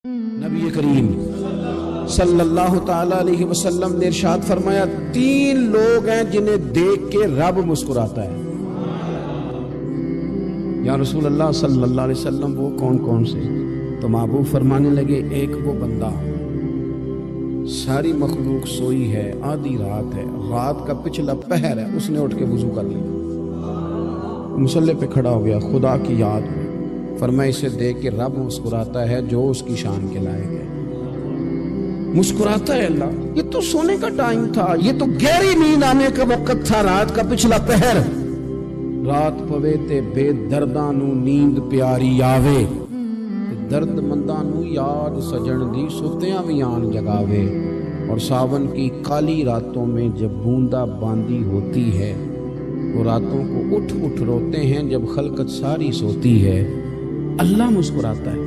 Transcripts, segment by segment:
نبی کریم صلی اللہ تعالی علیہ وسلم نے ارشاد فرمایا 3 لوگ ہیں جنہیں دیکھ کے رب مسکراتا ہے۔ یا رسول اللہ صلی اللہ علیہ وسلم وہ کون کون سے؟ تو محبوب فرمانے لگے ایک وہ بندہ ساری مخلوق سوئی ہے، آدھی رات ہے، رات کا پچھلا پہر ہے، اس نے اٹھ کے وضو کر لیا، مصلی پہ کھڑا ہو گیا، خدا کی یاد میں فرمایا اسے دیکھ کے رب مسکراتا ہے جو اس کی شان کے لائق ہے۔ مسکراتا ہے اللہ۔ یہ تو سونے کا ٹائم تھا، یہ تو گہری نیند آنے کا وقت تھا، رات کا پچھلا پہر۔ رات پوے تے بے درداں نو نیند پیاری آوے، درد منداں نو یاد سجن دی ستیاں بھی آن جگاوے۔ اور ساون کی کالی راتوں میں جب بوندا باندی ہوتی ہے، وہ راتوں کو اٹھ اٹھ روتے ہیں جب خلقت ساری سوتی ہے، اللہ مسکراتا ہے۔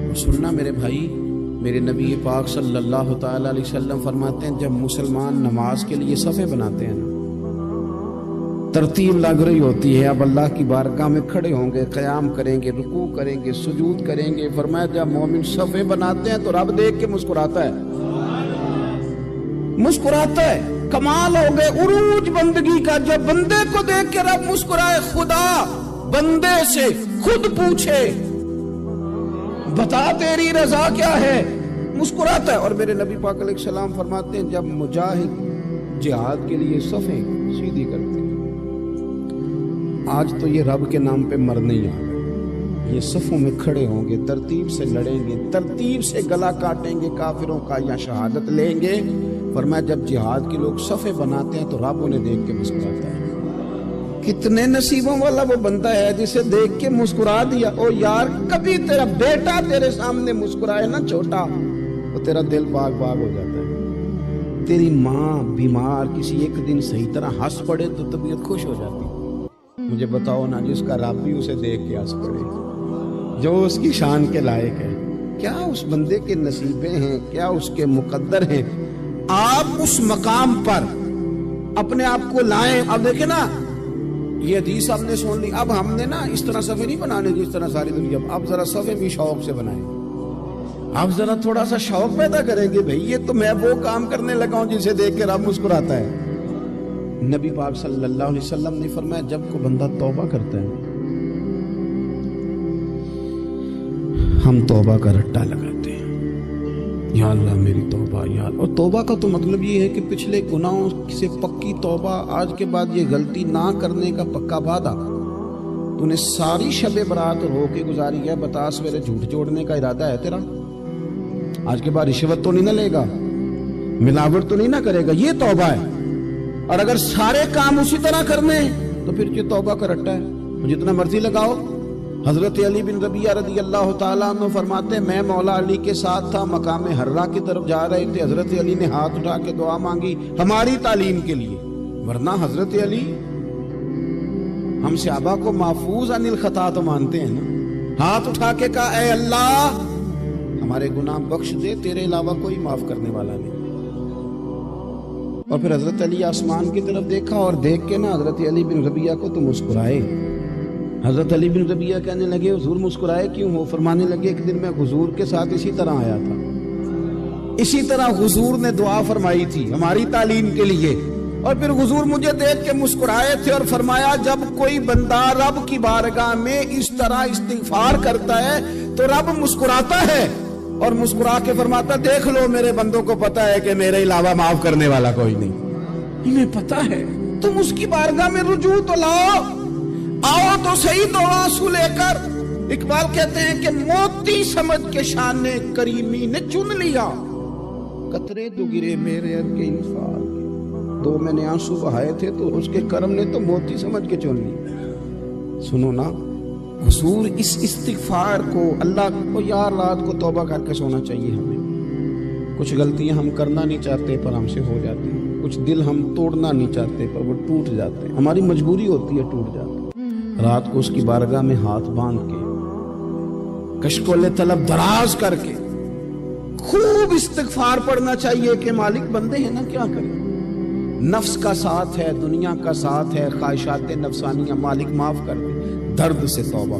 اور سننا میرے بھائی، میرے نبی پاک صلی اللہ تعالی علیہ وسلم فرماتے ہیں جب مسلمان نماز کے لیے صفیں بناتے ہیں نا، ترتیب لگ رہی ہوتی ہے، اب اللہ کی بارگاہ میں کھڑے ہوں گے، قیام کریں گے، رکوع کریں گے، سجود کریں گے، فرمایا جب مومن صفیں بناتے ہیں تو رب دیکھ کے مسکراتا ہے، مسکراتا ہے۔ کمال ہو گئے عروج بندگی کا، جو بندے کو دیکھ کے رب مسکرائے۔ خدا بندے سے خود پوچھے بتا تیری رضا کیا ہے، مسکراتا ہے۔ اور میرے نبی پاک علیہ السلام فرماتے ہیں جب مجاہد جہاد کے لیے صفیں سیدھی کرتے ہیں، آج تو یہ رب کے نام پہ مرنے ہی آ گئے، یہ صفوں میں کھڑے ہوں گے، ترتیب سے لڑیں گے، ترتیب سے گلا کاٹیں گے کافروں کا یا شہادت لیں گے۔ فرمایا جب جہاد کے لوگ صفیں بناتے ہیں تو رب انہیں دیکھ کے مسکراتا ہے۔ کتنے نصیبوں والا وہ بندہ ہے جسے دیکھ کے مسکرا دیا۔ او یار، کبھی تیرا بیٹا تیرے سامنے مسکرائے نا چھوٹا، تو تیرا دل باغ باغ ہو جاتا ہے۔ تیری ماں بیمار کسی ایک دن صحیح طرح ہنس پڑے تو طبیعت خوش ہو جاتی ہے۔ مجھے بتاؤ نا، جس کا رب بھی اسے دیکھ کے ہنس پڑے، جو اس کی شان کے لائق ہے، کیا اس بندے کے نصیبیں ہیں، کیا اس کے مقدر ہیں۔ آپ اس مقام پر اپنے آپ کو لائیں۔ اب دیکھیں نا، یہ حدیث آپ نے سن لی، اب ہم نے نا اس طرح صفحے نہیں بنانے جس طرح ساری دنیا، اب ذرا صفحے بھی شوق سے بنائیں، اب ذرا تھوڑا سا شوق پیدا کریں گے۔ بھئی یہ تو میں وہ کام کرنے لگا ہوں جسے دیکھ کے رب مسکراتا ہے۔ نبی پاک صلی اللہ علیہ وسلم نے فرمایا جب کو بندہ توبہ کرتا ہے، ہم توبہ کا رٹا لگاتے ہیں، یا اللہ میری توبہ، یا اللہ۔ اور توبہ کا تو مطلب یہ ہے کہ پچھلے گناہوں سے پکی توبہ، آج کے بعد یہ غلطی نہ کرنے کا پکا وعدہ۔ تو نے ساری شب برات رو کے گزاری ہے، بتا سویرے جھوٹ جوڑنے کا ارادہ ہے تیرا؟ آج کے بعد رشوت تو نہیں نہ لے گا، ملاوٹ تو نہیں نہ کرے گا، یہ توبہ ہے۔ اور اگر سارے کام اسی طرح کرنے تو پھر یہ توبہ کا رٹا ہے، جتنا مرضی لگاؤ۔ حضرت علی بن ربیعہ رضی اللہ تعالیٰ عنہ فرماتے ہیں میں مولا علی کے ساتھ تھا، مقام حرہ کی طرف جا رہے تھے، حضرت علی نے ہاتھ اٹھا کے دعا مانگی ہماری تعلیم کے لیے، ورنہ حضرت علی ہم صحابہ کو محفوظ عن الخطا تو مانتے ہیں نا۔ ہاتھ اٹھا کے کہا اے اللہ ہمارے گناہ بخش دے، تیرے علاوہ کوئی معاف کرنے والا نہیں۔ اور پھر حضرت علی آسمان کی طرف دیکھا اور دیکھ کے نا حضرت علی بن ربیعہ کو تو مسکرائے۔ حضرت علی بن ربیعہ کہنے لگے حضور مسکرائے کیوں ہو؟ فرمانے لگے ایک دن میں حضور کے ساتھ اسی طرح آیا تھا، اسی طرح حضور نے دعا فرمائی تھی ہماری تعلیم کے لیے، اور پھر حضور مجھے دیکھ کے مسکرائے تھے اور فرمایا جب کوئی بندہ رب کی بارگاہ میں اس طرح استغفار کرتا ہے تو رب مسکراتا ہے، اور مسکرا کے فرماتا دیکھ لو میرے بندوں کو پتا ہے کہ میرے علاوہ معاف کرنے والا کوئی نہیں، انہیں پتا ہے، تم اس کی بارگاہ میں رجوع تو لاؤ، آؤ تو صحیح دو آنسو لے کر۔ اقبال کہتے ہیں کہ موتی سمجھ کے شان کریمی نے چن لیا، قطرے دو گرے میرے ار کے انفال کے، دو میں نے آنسو بہائے تھے تو اس کے کرم نے تو موتی سمجھ کے چن لی۔ سنو نا، حضور اس استغفار کو اللہ کو یار رات کو توبہ کر کے سونا چاہیے ہمیں۔ کچھ غلطیاں ہم کرنا نہیں چاہتے پر ہم سے ہو جاتی ہیں، کچھ دل ہم توڑنا نہیں چاہتے پر وہ ٹوٹ جاتے ہیں، ہماری مجبوری ہوتی ہے ٹوٹ جاتے ہیں۔ رات کو اس کی بارگاہ میں ہاتھ باندھ کے کشکول طلب دراز کر کے خوب استغفار پڑھنا چاہیے کہ مالک بندے ہیں نا کیا کریں، نفس کا ساتھ ہے، دنیا کا ساتھ ہے، خواہشات نفسانیہ، مالک معاف کر دے، درد سے توبہ،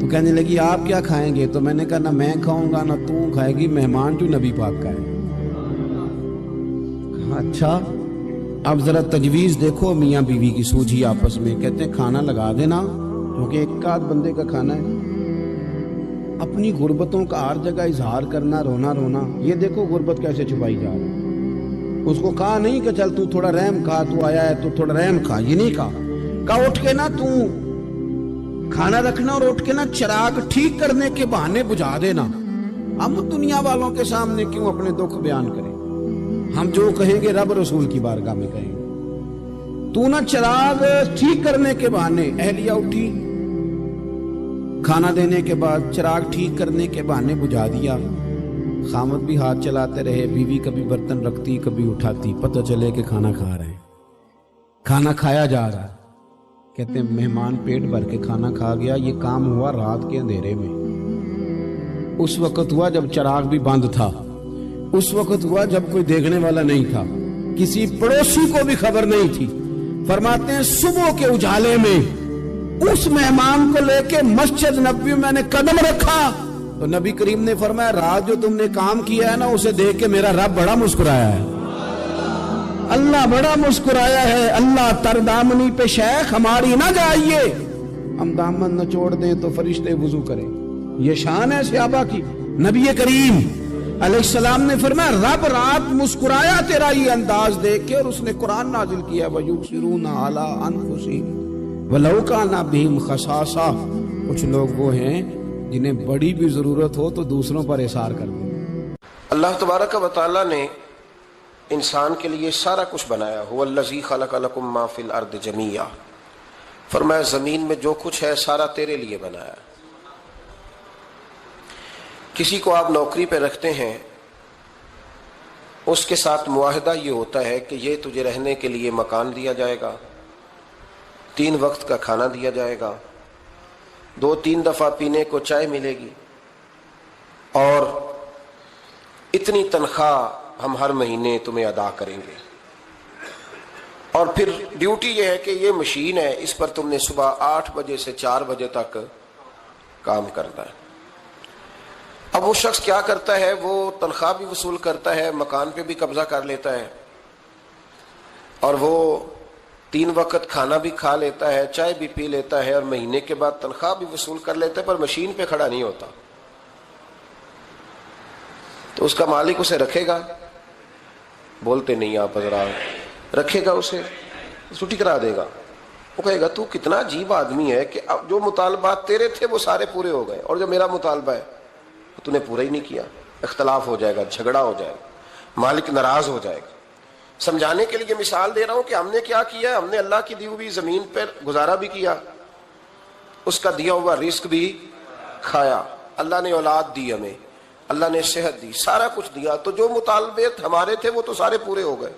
تو کہنے لگی آپ کیا کھائیں گے؟ تو میں نے کہا نہ میں کھاؤں گا نہ تو کھائے گی، مہمان جو نبی پاک کا ہے۔ اچھا اب ذرا تجویز دیکھو میاں بیوی کی سوجھی آپس میں، کہتے ہیں کھانا لگا دینا کیونکہ ایک آدھ بندے کا کھانا ہے۔ اپنی غربتوں کا ہر جگہ اظہار کرنا، رونا رونا، یہ دیکھو غربت کیسے چھپائی جا رہی ہے۔ اس کو کہا نہیں کہ چل تو تھوڑا رحم کھا، تو آیا ہے تو تھوڑا رحم کھا، یہ نہیں کہا اٹھ کے نا تو کھانا رکھنا اور اٹھ کے نا چراغ ٹھیک کرنے کے بہانے بجھا دینا۔ ہم دنیا والوں کے سامنے کیوں اپنے دکھ بیان کریں؟ ہم جو کہیں گے رب رسول کی بارگاہ میں کہیں گے۔ تو نا چراغ ٹھیک کرنے کے بہانے، اہلیہ اٹھی کھانا دینے کے بعد چراغ ٹھیک کرنے کے بہانے بجھا دیا۔ خامد بھی ہاتھ چلاتے رہے، بیوی کبھی برتن رکھتی کبھی اٹھاتی، پتہ چلے کہ کھانا کھا رہے ہیں، کھانا کھایا جا رہا ہے۔ کہتے ہیں مہمان پیٹ بھر کے کھانا کھا گیا۔ یہ کام ہوا رات کے اندھیرے میں، اس وقت ہوا جب چراغ بھی بند تھا، اس وقت ہوا جب کوئی دیکھنے والا نہیں تھا، کسی پڑوسی کو بھی خبر نہیں تھی۔ فرماتے ہیں صبح کے اجالے میں اس مہمان کو لے کے مسجد نبوی میں نے قدم رکھا تو نبی کریم نے فرمایا رات جو تم نے کام کیا ہے نا اسے دیکھ کے میرا رب بڑا مسکرایا ہے، اللہ بڑا مسکرایا ہے۔ اللہ تر دامنی پہ شیخ ہماری نہ جائیے، ہم دامن نہ چھوڑ دیں تو فرشتے وضو کریں۔ یہ شان ہے صحابہ کی۔ نبی کریم علیہ السلام نے فرمایا رب رات مسکرایا تیرا یہ انداز دیکھ کے، اور اس نے قرآن نازل کیا وَيُؤْثِرُونَ عَلَىٰ أَنفُسِهِمْ وَلَوْ كَانَ بِهِمْ خَصَاصَةٌ۔ کچھ لوگ وہ ہیں جنہیں بڑی بھی ضرورت ہو تو دوسروں پر اثار کر دیں۔ اللہ تبارک و تعالیٰ نے انسان کے لیے سارا کچھ بنایا، هو الذی خلق لکم ما فی الارض جمیعا، فرمایا زمین میں جو کچھ ہے سارا تیرے لیے بنایا۔ کسی کو آپ نوکری پہ رکھتے ہیں، اس کے ساتھ معاہدہ یہ ہوتا ہے کہ یہ تجھے رہنے کے لیے مکان دیا جائے گا، 3 وقت کا کھانا دیا جائے گا، 2-3 دفعہ پینے کو چائے ملے گی، اور اتنی تنخواہ ہم ہر مہینے تمہیں ادا کریں گے۔ اور پھر ڈیوٹی یہ ہے کہ یہ مشین ہے، اس پر تم نے صبح 8 بجے سے 4 بجے تک کام کرنا ہے۔ اب وہ شخص کیا کرتا ہے؟ وہ تنخواہ بھی وصول کرتا ہے، مکان پہ بھی قبضہ کر لیتا ہے، اور وہ 3 وقت کھانا بھی کھا لیتا ہے، چائے بھی پی لیتا ہے، اور مہینے کے بعد تنخواہ بھی وصول کر لیتا ہے، پر مشین پہ کھڑا نہیں ہوتا۔ تو اس کا مالک اسے رکھے گا؟ بولتے نہیں آپ حضرات، رکھے گا، اسے چھٹی کرا دے گا۔ وہ کہے گا تو کتنا عجیب آدمی ہے کہ اب جو مطالبات تیرے تھے وہ سارے پورے ہو گئے، اور جو میرا مطالبہ ہے تو نے پورا ہی نہیں کیا۔ اختلاف ہو جائے گا، جھگڑا ہو جائے گا، مالک ناراض ہو جائے گا۔ سمجھانے کے لیے مثال دے رہا ہوں کہ ہم نے کیا کیا ہے۔ ہم نے اللہ کی دی ہوئی زمین پر گزارا بھی کیا، اس کا دیا ہوا رزق بھی کھایا، اللہ نے اولاد دی ہمیں، اللہ نے صحت دی، سارا کچھ دیا۔ تو جو مطالبے ہمارے تھے وہ تو سارے پورے ہو گئے،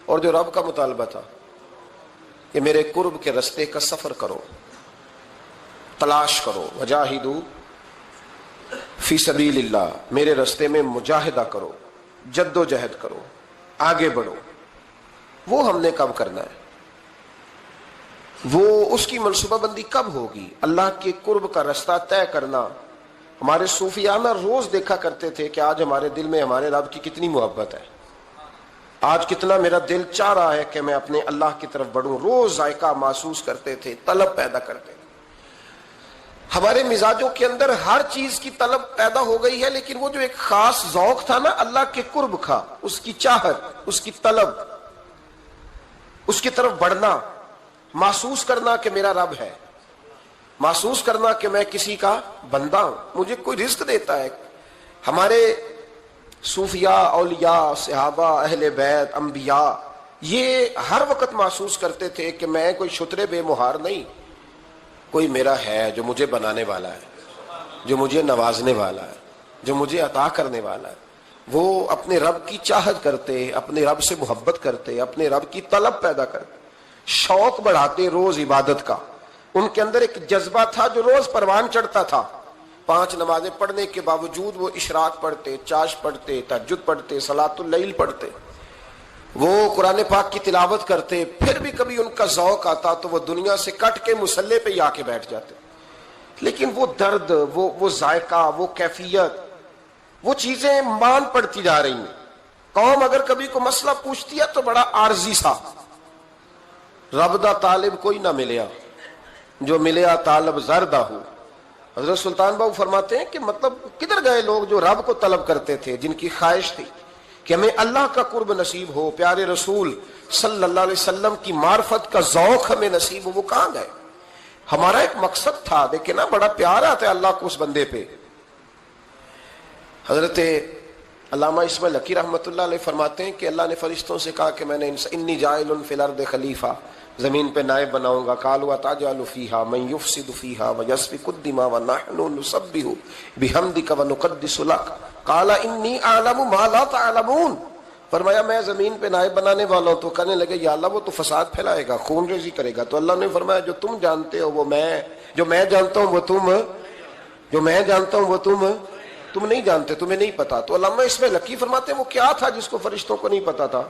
اور جو رب کا مطالبہ تھا کہ میرے قرب کے رستے کا سفر کرو، تلاش کرو، وجاہدوا فی سبیل اللہ، میرے رستے میں مجاہدہ کرو، جد و جہد کرو، آگے بڑھو، وہ ہم نے کب کرنا ہے؟ وہ اس کی منصوبہ بندی کب ہوگی؟ اللہ کے قرب کا رستہ طے کرنا۔ ہمارے صوفیانہ روز دیکھا کرتے تھے کہ آج ہمارے دل میں ہمارے رب کی کتنی محبت ہے، آج کتنا میرا دل چاہ رہا ہے کہ میں اپنے اللہ کی طرف بڑھوں۔ روز ذائقہ محسوس کرتے تھے، طلب پیدا کرتے تھے۔ ہمارے مزاجوں کے اندر ہر چیز کی طلب پیدا ہو گئی ہے، لیکن وہ جو ایک خاص ذوق تھا نا اللہ کے قرب کا، اس کی چاہت، اس کی طلب، اس کی طرف بڑھنا، محسوس کرنا کہ میرا رب ہے، محسوس کرنا کہ میں کسی کا بندہ ہوں، مجھے کوئی رزق دیتا ہے۔ ہمارے صوفیاء، اولیاء، صحابہ، اہل بیت، انبیاء یہ ہر وقت محسوس کرتے تھے کہ میں کوئی شترے بے مہار نہیں، کوئی میرا ہے جو مجھے بنانے والا ہے، جو مجھے نوازنے والا ہے، جو مجھے عطا کرنے والا ہے۔ وہ اپنے رب کی چاہت کرتے، اپنے رب سے محبت کرتے، اپنے رب کی طلب پیدا کرتے، شوق بڑھاتے روز عبادت کا۔ ان کے اندر ایک جذبہ تھا جو روز پروان چڑھتا تھا۔ 5 نمازیں پڑھنے کے باوجود وہ اشراق پڑھتے، چاش پڑھتے، تہجد پڑھتے، صلاۃ اللیل پڑھتے، وہ قرآن پاک کی تلاوت کرتے۔ پھر بھی کبھی ان کا ذوق آتا تو وہ دنیا سے کٹ کے مصلے پہ ہی آ کے بیٹھ جاتے، لیکن وہ درد، وہ ذائقہ، وہ کیفیت، وہ چیزیں مان پڑتی جا رہی ہیں. قوم اگر کبھی کو مسئلہ پوچھتی ہے تو بڑا عارضی سا، رب دا طالب کوئی نہ ملیا، جو ملیا طالب زردہ ہو. حضرت سلطان باؤ فرماتے ہیں کہ مطلب کدھر گئے لوگ جو رب کو طلب کرتے تھے، جن کی خواہش تھی کہ ہمیں اللہ کا قرب نصیب ہو، پیارے رسول صلی اللہ علیہ وسلم کی معرفت کا ذوق ہمیں نصیب ہو، وہ کہاں گئے؟ ہمارا ایک مقصد تھا، دیکھیں نا بڑا پیار آتا ہے اللہ کو اس بندے پہ. حضرت علامہ اسماعیل حقی رحمۃ اللہ علیہ فرماتے ہیں کہ اللہ نے فرشتوں سے کہا کہ میں نے انی جاعل فی الارض خلیفہ، زمین پہ نائب بناؤں گا. قالوا تجعل فیہا من یفسد فیہا ویسفک الدماء ونحن نسبح بحمدک ونقدس لک قال انی اعلم ما لا تعلمون. فرمایا میں زمین پہ نائب بنانے والا ہوں. تو کہنے لگے یا اللہ وہ تو فساد پھیلائے گا، خون ریزی کرے گا. تو اللہ نے فرمایا جو تم جانتے ہو وہ میں، جو میں جانتا ہوں وہ تم، جو میں جانتا ہوں وہ تم نہیں جانتے، تمہیں نہیں پتا. تو علامہ اسماعیل حقی فرماتے ہیں وہ کیا تھا جس کو فرشتوں کو نہیں پتا تھا؟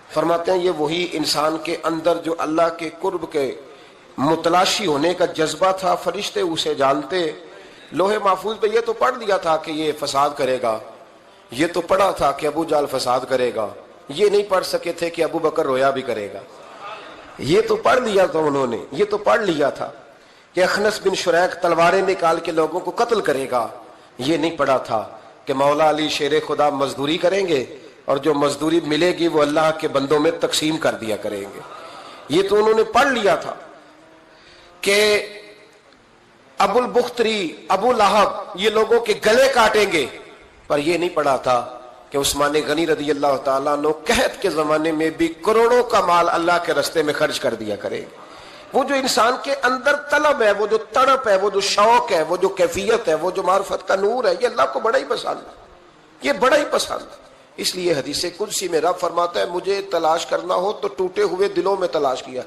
فرماتے ہیں یہ وہی انسان کے اندر جو اللہ کے قرب کے متلاشی ہونے کا جذبہ تھا. فرشتے اسے جانتے، لوہے محفوظ پہ یہ تو پڑھ لیا تھا کہ یہ فساد کرے گا، یہ تو پڑھا تھا کہ ابو جال فساد کرے گا، یہ نہیں پڑھ سکے تھے کہ ابو بکر رویا بھی کرے گا. یہ تو پڑھ لیا تھا انہوں نے، یہ تو پڑھ لیا تھا کہ اخنس بن شریک تلواریں نکال کے لوگوں کو قتل کرے گا. یہ نہیں پڑھا تھا کہ مولا علی شیر خدا مزدوری کریں گے اور جو مزدوری ملے گی وہ اللہ کے بندوں میں تقسیم کر دیا کریں گے. یہ تو انہوں نے پڑھ لیا تھا کہ ابو البختری، ابو لہب یہ لوگوں کے گلے کاٹیں گے. پر یہ نہیں پڑھا تھا کہ عثمان غنی رضی اللہ تعالیٰ عنہ قحط کے زمانے میں بھی کروڑوں کا مال اللہ کے راستے میں خرچ کر دیا کرے. وہ جو انسان کے اندر طلب ہے، وہ جو تڑپ ہے، وہ جو شوق ہے، وہ جو کیفیت ہے، وہ جو معرفت کا نور ہے، یہ اللہ کو بڑا ہی پسند ہے، یہ بڑا ہی پسند ہے. اس لیے حدیث قدسی میں رب فرماتا ہے مجھے تلاش کرنا ہو تو ٹوٹے ہوئے دلوں میں تلاش کیا،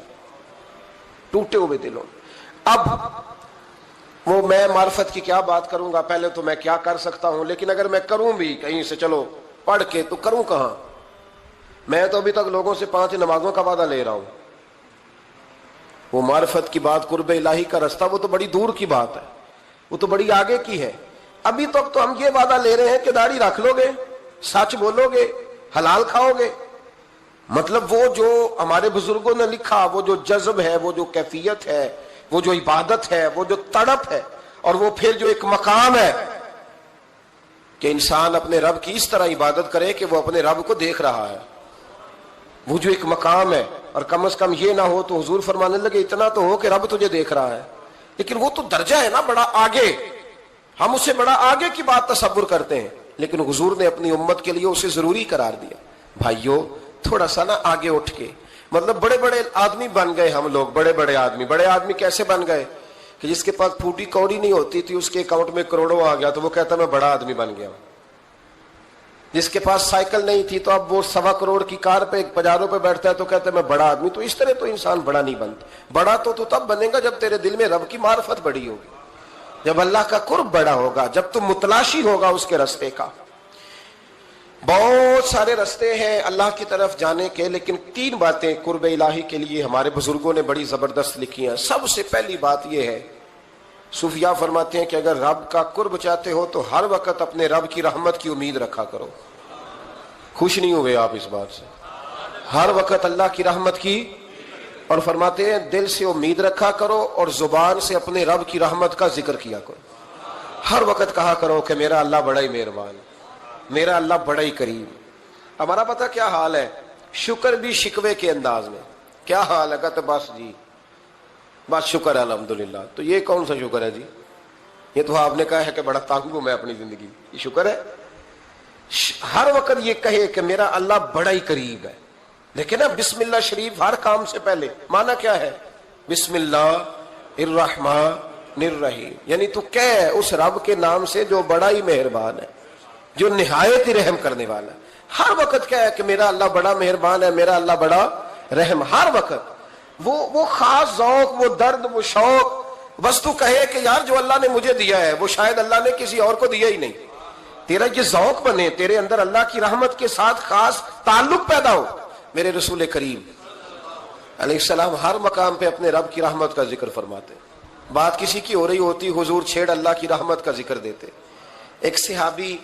ٹوٹے ہوئے دلوں میں. اب وہ میں معرفت کی کیا بات کروں گا، پہلے تو میں کیا کر سکتا ہوں، لیکن اگر میں کروں بھی کہیں سے چلو پڑھ کے تو کروں کہاں؟ میں تو ابھی تک لوگوں سے 5 نمازوں کا وعدہ لے رہا ہوں. وہ معرفت کی بات، قرب الہی کا راستہ، وہ تو بڑی دور کی بات ہے، وہ تو بڑی آگے کی ہے. ابھی تک تو ہم یہ وعدہ لے رہے ہیں کہ داڑھی رکھ لو گے، سچ بولو گے، حلال کھاؤ گے. مطلب وہ جو ہمارے بزرگوں نے لکھا، وہ جو جذب ہے، وہ جو کیفیت ہے، وہ جو عبادت ہے، وہ جو تڑپ ہے، اور وہ پھر جو ایک مقام ہے کہ انسان اپنے رب کی اس طرح عبادت کرے کہ وہ اپنے رب کو دیکھ رہا ہے. وہ جو ایک مقام ہے، اور کم از کم یہ نہ ہو تو حضور فرمانے لگے اتنا تو ہو کہ رب تجھے دیکھ رہا ہے. لیکن وہ تو درجہ ہے نا بڑا آگے، ہم اسے بڑا آگے کی بات تصور کرتے ہیں، لیکن حضور نے اپنی امت کے لیے اسے ضروری قرار دیا. بھائیو تھوڑا سا نا آگے اٹھ کے، مطلب بڑے بڑے آدمی بن گئے ہم لوگ، بڑے بڑے آدمی کیسے بن گئے کہ جس کے پاس پھوٹی کوڑی نہیں ہوتی تھی اس کے اکاؤنٹ میں کروڑوں آ گیا تو وہ کہتا میں بڑا آدمی بن گیا. جس کے پاس سائیکل نہیں تھی تو اب وہ 1.25 کروڑ کی کار پہ پجاروں پہ بیٹھتا ہے تو کہتا ہے میں بڑا آدمی. تو اس طرح تو انسان بڑا نہیں بنتا. بڑا تو تب بنے گا جب تیرے دل میں رب کی معرفت بڑی ہوگی، جب اللہ کا قرب بڑا ہوگا، جب تم متلاشی ہوگا اس کے راستے کا. بہت سارے راستے ہیں اللہ کی طرف جانے کے، لیکن 3 باتیں قرب الہی کے لیے ہمارے بزرگوں نے بڑی زبردست لکھی ہیں. سب سے پہلی بات یہ ہے، صوفیاء فرماتے ہیں کہ اگر رب کا قرب چاہتے ہو تو ہر وقت اپنے رب کی رحمت کی امید رکھا کرو. خوش نہیں ہوئے آپ اس بات سے؟ ہر وقت اللہ کی رحمت کی، اور فرماتے ہیں دل سے امید رکھا کرو اور زبان سے اپنے رب کی رحمت کا ذکر کیا کرو. ہر وقت کہا کرو کہ میرا اللہ بڑا ہی مہربان، میرا اللہ بڑا ہی کریم. ہمارا پتہ کیا حال ہے؟ شکر بھی شکوے کے انداز میں. کیا حال ہے؟ کہتے بس جی بس شکر ہے الحمدللہ. تو یہ کون سا شکر ہے جی؟ یہ تو آپ نے کہا ہے کہ بڑا تانگ ہوں میں اپنی زندگی، یہ شکر ہے؟ ہر وقت یہ کہے کہ میرا اللہ بڑا ہی قریب ہے. دیکھیں نا بسم اللہ شریف ہر کام سے پہلے معنی کیا ہے؟ بسم اللہ الرحمن الرحیم، یعنی تو کہہ اس رب کے نام سے جو بڑا ہی مہربان ہے، جو نہایت ہی رحم کرنے والا ہے. ہر وقت کہہ کہ میرا اللہ بڑا مہربان ہے، میرا اللہ بڑا رحم. ہر وقت وہ خاص ذوق، وہ درد، وہ شوق، بس تو کہے کہ یار جو اللہ نے مجھے دیا ہے وہ شاید اللہ نے کسی اور کو دیا ہی نہیں. تیرا یہ ذوق بنے، تیرے اندر اللہ کی رحمت کے ساتھ خاص تعلق پیدا ہو. میرے رسول کریم علیہ السلام ہر مقام پہ اپنے رب کی رحمت کا ذکر فرماتے. بات کسی کی ہو رہی ہوتی, حضور چھیڑ اللہ کی رحمت کا ذکر دیتے. ایک صحابی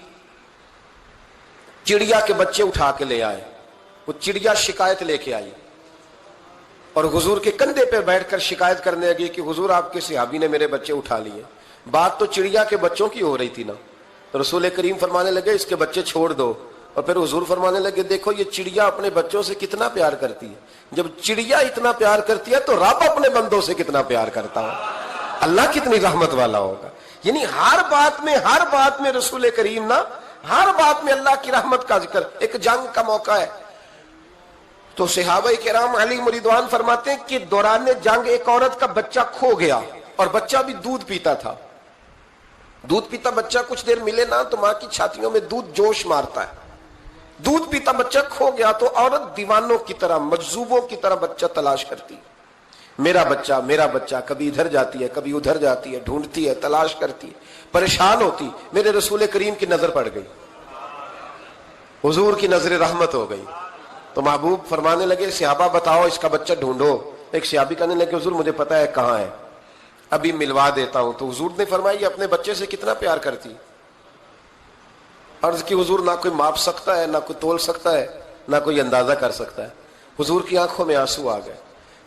چڑیا کے بچے اٹھا کے لے آئے. وہ چڑیا شکایت لے کے آئی اور حضور کے کندھے پہ بیٹھ کر شکایت کرنے لگی کہ حضور آپ کے صحابی نے میرے بچے اٹھا لیے. بات تو چڑیا کے بچوں کی ہو رہی تھی نا. رسول کریم فرمانے لگے اس کے بچے چھوڑ دو. اور پھر حضور فرمانے لگے دیکھو یہ چڑیا اپنے بچوں سے کتنا پیار کرتی ہے. جب چڑیا اتنا پیار کرتی ہے تو رب اپنے بندوں سے کتنا پیار کرتا ہو, اللہ کتنی رحمت والا ہوگا. یعنی ہر بات میں رسول کریم نا, ہر بات میں اللہ کی رحمت کا ذکر. ایک جنگ کا موقع ہے تو صحابہ کرام علیہم رضوان فرماتے ہیں کہ دوران جنگ ایک عورت کا بچہ کھو گیا اور بچہ بھی دودھ پیتا تھا. دودھ پیتا بچہ کچھ دیر ملے نا تو ماں کی چھاتیوں میں دودھ جوش مارتا ہے. دودھ پیتا بچہ کھو گیا تو عورت دیوانوں کی طرح, مجذوبوں کی طرح بچہ تلاش کرتی. میرا بچہ, کبھی ادھر جاتی ہے کبھی ادھر جاتی ہے, ڈھونڈتی ہے, تلاش کرتی ہے, پریشان ہوتی. میرے رسول کریم کی نظر پڑ گئی, حضور کی نظر رحمت ہو گئی. تو محبوب فرمانے لگے صحابہ بتاؤ اس کا بچہ ڈھونڈو. ایک صحابی کہنے لگے حضور مجھے پتا ہے کہاں ہے, ابھی ملوا دیتا ہوں. تو حضور نے فرمایا یہ اپنے بچے سے کتنا پیار کرتی. عرض کی حضور نہ کوئی ماپ سکتا ہے, نہ کوئی تول سکتا ہے, نہ کوئی اندازہ کر سکتا ہے. حضور کی آنکھوں میں آنسو آ گئے.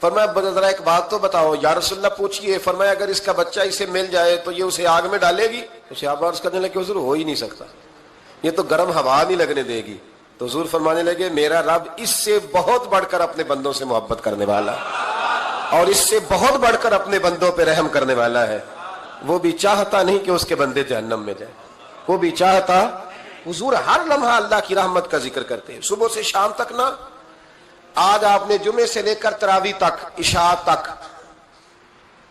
فرمایا ذرا ایک بات تو بتاؤ. یا رسول اللہ پوچھئے. فرمایا اگر اس کا بچہ اسے مل جائے تو یہ اسے آگ میں ڈالے گی. تو صحابہ عرض کرنے لگے حضور ہو ہی نہیں سکتا, یہ تو گرم ہوا نہیں لگنے دے گی. تو حضور فرمانے لگے میرا رب اس سے بہت بڑھ کر اپنے بندوں سے محبت کرنے والا اور اس سے بہت بڑھ کر اپنے بندوں پہ رحم کرنے والا ہے. وہ بھی چاہتا نہیں کہ اس کے بندے جہنم میں جائیں, وہ بھی چاہتا. حضور ہر لمحہ اللہ کی رحمت کا ذکر کرتے ہیں, صبح سے شام تک نا. آج آپ نے جمعے سے لے کر تراویح تک, عشاء تک,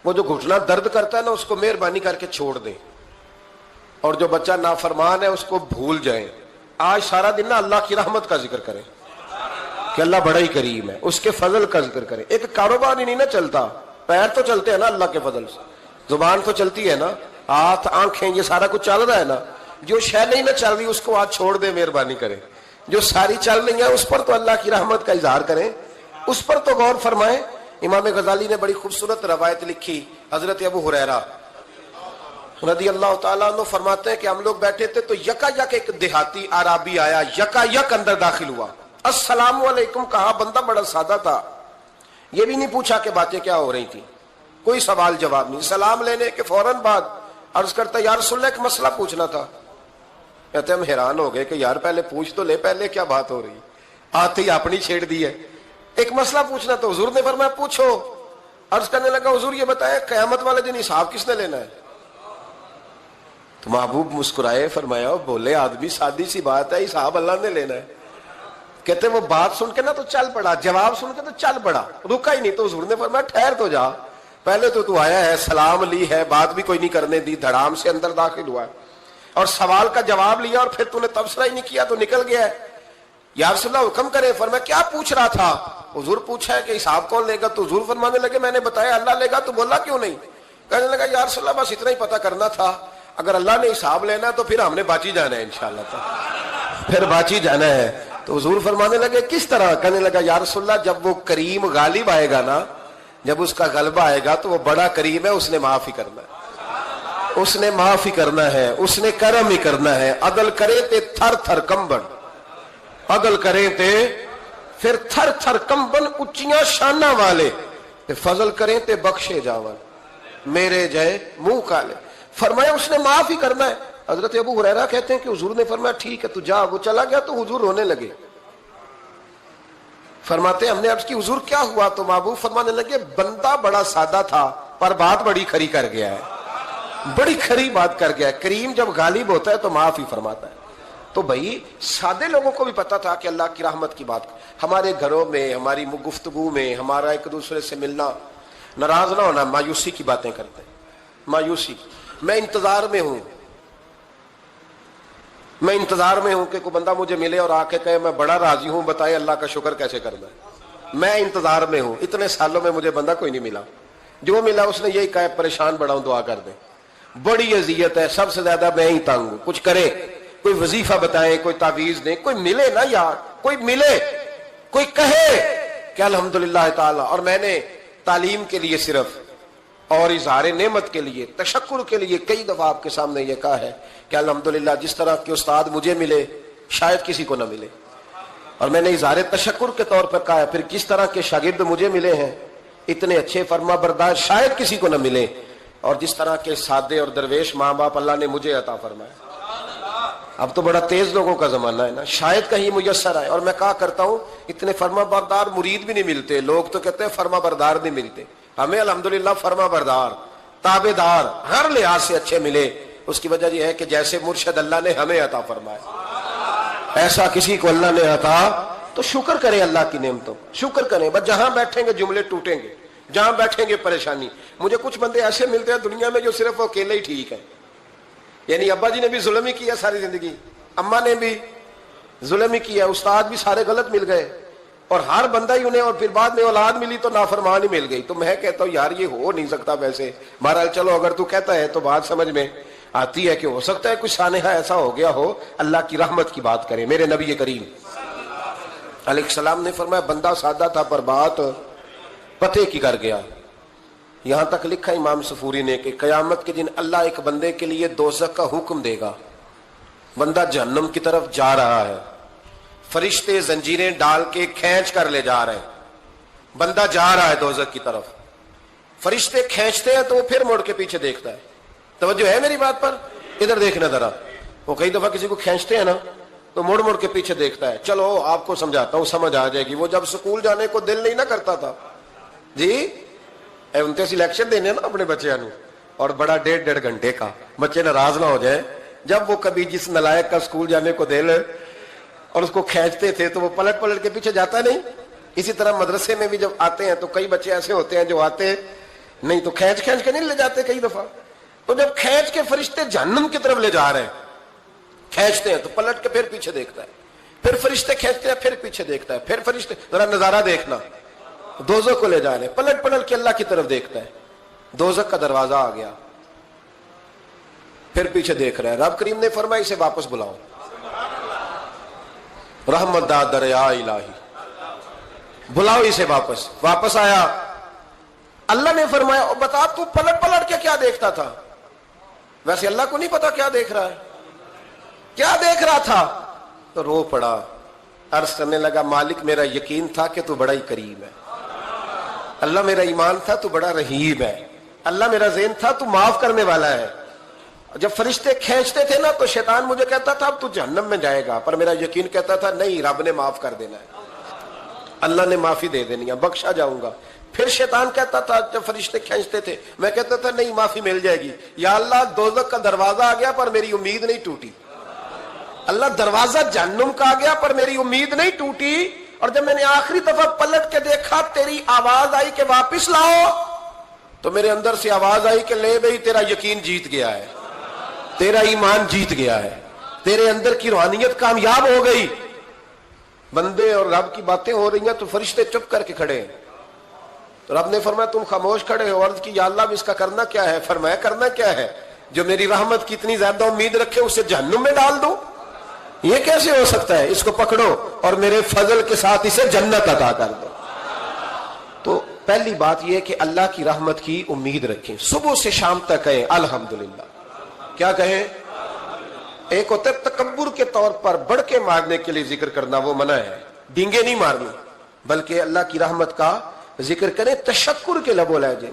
وہ جو گھٹنا درد کرتا ہے نا اس کو مہربانی کر کے چھوڑ دیں, اور جو بچہ نافرمان ہے اس کو بھول جائیں. آج سارا دن نا اللہ کی رحمت کا ذکر کریں کہ اللہ بڑا ہی کریم ہے, اس کے فضل کا ذکر کریں. ایک کاروبار ہی نہیں نا چلتا, پیر تو چلتے ہیں نا اللہ کے فضل سے, زبان تو چلتی ہے نا, ہاتھ آنکھیں یہ سارا کچھ چل رہا ہے نا. جو شے نہیں نہ چل رہی اس کو آج چھوڑ دے, مہربانی کریں. جو ساری چل رہی ہے اس پر تو اللہ کی رحمت کا اظہار کریں, اس پر تو غور فرمائیں. امام غزالی نے بڑی خوبصورت روایت لکھی. حضرت ابو ہریرہ رضی اللہ تعالیٰ عنہ فرماتے ہیں کہ ہم لوگ بیٹھے تھے تو یکا یک ایک دیہاتی عربی آیا, یکا یک اندر داخل ہوا, السلام علیکم کہا. بندہ بڑا سادہ تھا, یہ بھی نہیں پوچھا کہ باتیں کیا ہو رہی تھی, کوئی سوال جواب نہیں. سلام لینے کے فوراً بعد عرض کرتا یا رسول اللہ ایک مسئلہ پوچھنا تھا. کہتے ہم حیران ہو گئے کہ یار پہلے پوچھ تو لے, پہلے کیا بات ہو رہی, آتے ہی اپنی چھیڑ دی ہے. ایک مسئلہ پوچھنا. تو حضور نے فرمایا پوچھو. عرض کرنے لگا حضور یہ بتائیں قیامت والے دن حساب کس نے لینا ہے. تو محبوب مسکرائے, فرمایا بولے آدمی سادی سی بات ہے, حساب اللہ نے لینا ہے. کہتے وہ بات سن کے نا تو چل پڑا, جواب سن کے تو چل پڑا, رکا ہی نہیں. تو حضور نے فرمایا ٹھہر تو جا, پہلے تو آیا ہے, سلام لی ہے, بات بھی کوئی نہیں کرنے دی, دھڑام سے اندر داخل ہوا ہے اور سوال کا جواب لیا اور پھر تو نے تبصرہ ہی نہیں کیا تو نکل گیا ہے. یا رسول اللہ حکم کرے. فرمایا کیا پوچھ رہا تھا. حضور پوچھا ہے کہ حساب کون لے گا. تو حضور فرمانے لگے میں نے بتایا اللہ لے گا. تو بولا کیوں نہیں. کہنے لگا یا رسول اللہ بس اتنا ہی پتہ کرنا تھا, اگر اللہ نے حساب لینا تو پھر ہم نے باچی جانا ہے انشاءاللہ, پھر باچی جانا ہے. تو حضور فرمانے لگے کس طرح. کہنے لگا یا رسول اللہ جب وہ کریم غالب آئے گا نا, جب اس کا غلبہ آئے گا تو وہ بڑا کریم ہے, اس نے معاف ہی کرنا ہے, اس نے معاف ہی کرنا ہے, اس نے کرم ہی کرنا ہے. عدل کرے تے تھر تھر کمبن, عدل کرے تے پھر تھر تھر کمبن اچیاں شانہ والے, فضل کریں تے بخشے جاون میرے جائے منہ کالے. فرمایا اس نے معاف ہی کرنا ہے. حضرت ابو ہریرہ کہتے ہیں کہ حضور نے فرمایا ٹھیک ہے تو جا. وہ چلا گیا تو حضور رونے لگے. فرماتے ہم نے عرض کی حضور کیا ہوا. تو محبوب فرمانے لگے بندہ بڑا سادہ تھا پر بات بڑی کھری کر گیا ہے, بڑی کھری بات کر گیا ہے. کریم جب غالب ہوتا ہے تو معاف ہی فرماتا ہے. تو بھائی سادے لوگوں کو بھی پتا تھا کہ اللہ کی رحمت کی بات. ہمارے گھروں میں, ہماری گفتگو میں, ہمارا ایک دوسرے سے ملنا, ناراض نہ ہونا, مایوسی کی باتیں کرتے ہیں, مایوسی. میں انتظار میں ہوں, میں انتظار میں ہوں کہ کوئی بندہ مجھے ملے اور آ کے کہے میں بڑا راضی ہوں, بتائے اللہ کا شکر کیسے کرنا ہے. میں انتظار میں ہوں. اتنے سالوں میں مجھے بندہ کوئی نہیں ملا, جو ملا اس نے یہی کہا پریشان بڑا ہوں دعا کر دیں. بڑی اذیت ہے, سب سے زیادہ میں ہی تنگ ہوں. کچھ کرے, کوئی وظیفہ بتائیں, کوئی تعویذ دیں, کوئی ملے نا یار, کوئی ملے, کوئی کہے کہ الحمدللہ تعالی. اور میں نے تعلیم کے لیے صرف اور اظہار نعمت کے لیے، تشکر کے لیے کئی دفعہ آپ کے سامنے یہ کہا ہے کہ الحمدللہ جس طرح کے استاد مجھے ملے شاید کسی کو نہ ملے، اور میں نے اظہار تشکر کے طور پر کہا ہے پھر کس طرح کے شاگرد مجھے ملے ہیں اتنے اچھے فرما بردار شاید کسی کو نہ ملے، اور جس طرح کے سادے اور درویش ماں باپ اللہ نے مجھے عطا فرمایا۔ اب تو بڑا تیز لوگوں کا زمانہ ہے نا، شاید کہیں میسر آئے۔ اور میں کہا کرتا ہوں اتنے فرما بردار مرید بھی نہیں ملتے، لوگ تو کہتے ہیں فرما بردار نہیں ملتے، ہمیں الحمدللہ فرما بردار تابع دار ہر لحاظ سے اچھے ملے۔ اس کی وجہ یہ ہے کہ جیسے مرشد اللہ نے ہمیں عطا فرمایا ایسا کسی کو اللہ نے عطا، تو شکر کریں اللہ کی نعمتوں، شکر کریں۔ بس جہاں بیٹھیں گے جملے ٹوٹیں گے، جہاں بیٹھیں گے پریشانی۔ مجھے کچھ بندے ایسے ملتے ہیں دنیا میں جو صرف اکیلے ہی ٹھیک ہے، یعنی ابا جی نے بھی ظلم ہی کیا ساری زندگی، اماں نے بھی ظلم ہی کیا، استاد بھی سارے غلط مل گئے، اور ہر بندہ ہی انہیں، اور پھر بعد میں اولاد ملی تو نافرمان ہی مل گئی۔ تو میں کہتا ہوں یار یہ ہو نہیں سکتا ویسے، بہرحال چلو اگر تو کہتا ہے تو بات سمجھ میں آتی ہے کہ ہو سکتا ہے کچھ سانحہ ایسا ہو گیا ہو۔ اللہ کی رحمت کی بات کریں۔ میرے نبی کریم علیہ السلام نے فرمایا بندہ سادہ تھا پر بات پتے کی کر گیا۔ یہاں تک لکھا امام صفوری نے کہ قیامت کے دن اللہ ایک بندے کے لیے دوزخ کا حکم دے گا، بندہ جہنم کی طرف جا رہا ہے، فرشتے زنجیریں ڈال کے کھینچ کر لے جا رہے ہیں، بندہ جا رہا ہے دوزخ کی طرف، فرشتے کھینچتے ہیں تو وہ پھر مڑ کے پیچھے دیکھتا ہے۔ توجہ ہے میری بات پر؟ ادھر دیکھنا ذرا، وہ کئی دفعہ کسی کو کھینچتے ہیں نا تو مڑ مڑ کے پیچھے دیکھتا ہے۔ چلو آپ کو سمجھاتا ہوں سمجھ آ جائے گی۔ وہ جب سکول جانے کو دل نہیں نہ کرتا تھا جی، انتے سلیکشن دینے نا اپنے بچے نو، اور بڑا 1.5 گھنٹے کا، بچے ناراض نہ ہو جائے، جب وہ کبھی جس نلائق کا سکول جانے کو دل اور اس کو کھینچتے تھے تو وہ پلٹ پلٹ کے پیچھے جاتا نہیں۔ اسی طرح مدرسے میں بھی جب آتے ہیں تو کئی بچے ایسے ہوتے ہیں جو آتے نہیں تو کھینچ کھینچ کے نہیں لے جاتے کئی دفعہ، تو جب کھینچ کے فرشتے جہنم کی طرف لے جا رہے ہیں، کھینچتے ہیں تو پلٹ کے پھر پیچھے دیکھتا ہے، پھر فرشتے کھینچتے ہیں پھر پیچھے دیکھتا ہے، پھر فرشتے، ذرا نظارہ دیکھنا، دوزخ کو لے جا رہے ہیں، پلٹ پلٹ کے اللہ کی طرف دیکھتا ہے، دوزخ کا دروازہ آ گیا، پھر پیچھے دیکھ رہا ہے۔ رب کریم نے فرمایا اسے واپس بلاؤ، رحمت دا دریا الہی، بلاؤ اسے واپس۔ واپس آیا، اللہ نے فرمایا بتا تو پلٹ پلٹ کے کیا دیکھتا تھا؟ ویسے اللہ کو نہیں پتا کیا دیکھ رہا ہے، کیا دیکھ رہا تھا؟ تو رو پڑا، عرض کرنے لگا مالک میرا یقین تھا کہ تو بڑا ہی کریم ہے، اللہ میرا ایمان تھا تو بڑا رحیم ہے، اللہ میرا ذہن تھا تو معاف کرنے والا ہے۔ جب فرشتے کھینچتے تھے نا تو شیطان مجھے کہتا تھا اب تو جہنم میں جائے گا، پر میرا یقین کہتا تھا نہیں رب نے معاف کر دینا ہے، اللہ نے معافی دے دینی ہے، بخشا جاؤں گا۔ پھر شیطان کہتا تھا جب فرشتے کھینچتے تھے، میں کہتا تھا نہیں معافی مل جائے گی، یا اللہ دوزخ کا دروازہ آ گیا پر میری امید نہیں ٹوٹی، اللہ دروازہ جہنم کا آ گیا پر میری امید نہیں ٹوٹی۔ اور جب میں نے آخری دفعہ پلٹ کے دیکھا تیری آواز آئی کہ واپس لاؤ، تو میرے اندر سے آواز آئی کہ لے بھئی تیرا یقین جیت گیا ہے، تیرا ایمان جیت گیا ہے، تیرے اندر کی روحانیت کامیاب ہو گئی۔ بندے اور رب کی باتیں ہو رہی ہیں تو فرشتے چپ کر کے کھڑے ہیں، تو رب نے فرمایا تم خاموش کھڑے ہو، عرض کی یا اللہ اس کا کرنا کیا ہے؟ فرمایا کرنا کیا ہے؟ جو میری رحمت کی اتنی زیادہ امید رکھے اسے جہنم میں ڈال دو، یہ کیسے ہو سکتا ہے؟ اس کو پکڑو اور میرے فضل کے ساتھ اسے جنت عطا کر دو۔ تو پہلی بات یہ کہ اللہ کی رحمت کی امید رکھیں، صبح سے شام تک کہیں الحمدللہ، کیا کہیں؟ ایک ہوتا ہے تکبر کے طور پر بڑھ کے مارنے کے لیے ذکر کرنا، وہ منع ہے، ڈینگے نہیں مارنی، بلکہ اللہ کی رحمت کا ذکر کریں تشکر کے لب و لہجے،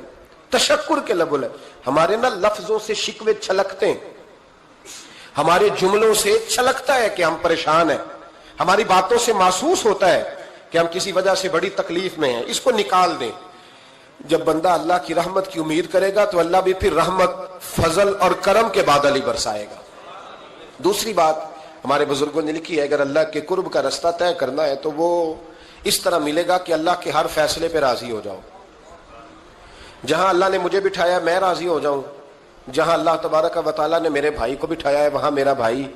تشکر کے لب و لہجے۔ ہمارے نا لفظوں سے شکوے چھلکتے ہیں، ہمارے جملوں سے چھلکتا ہے کہ ہم پریشان ہیں، ہماری باتوں سے محسوس ہوتا ہے کہ ہم کسی وجہ سے بڑی تکلیف میں ہیں، اس کو نکال دیں۔ جب بندہ اللہ کی رحمت کی امید کرے گا تو اللہ بھی پھر رحمت، فضل اور کرم کے بادل ہی برسائے گا۔ دوسری بات ہمارے بزرگوں نے لکھی ہے اگر اللہ کے قرب کا رستہ طے کرنا ہے تو وہ اس طرح ملے گا کہ اللہ کے ہر فیصلے پہ راضی ہو جاؤ۔ جہاں اللہ نے مجھے بٹھایا میں راضی ہو جاؤں، جہاں اللہ تبارک و تعالیٰ نے میرے بھائی کو بٹھایا ہے وہاں میرا بھائی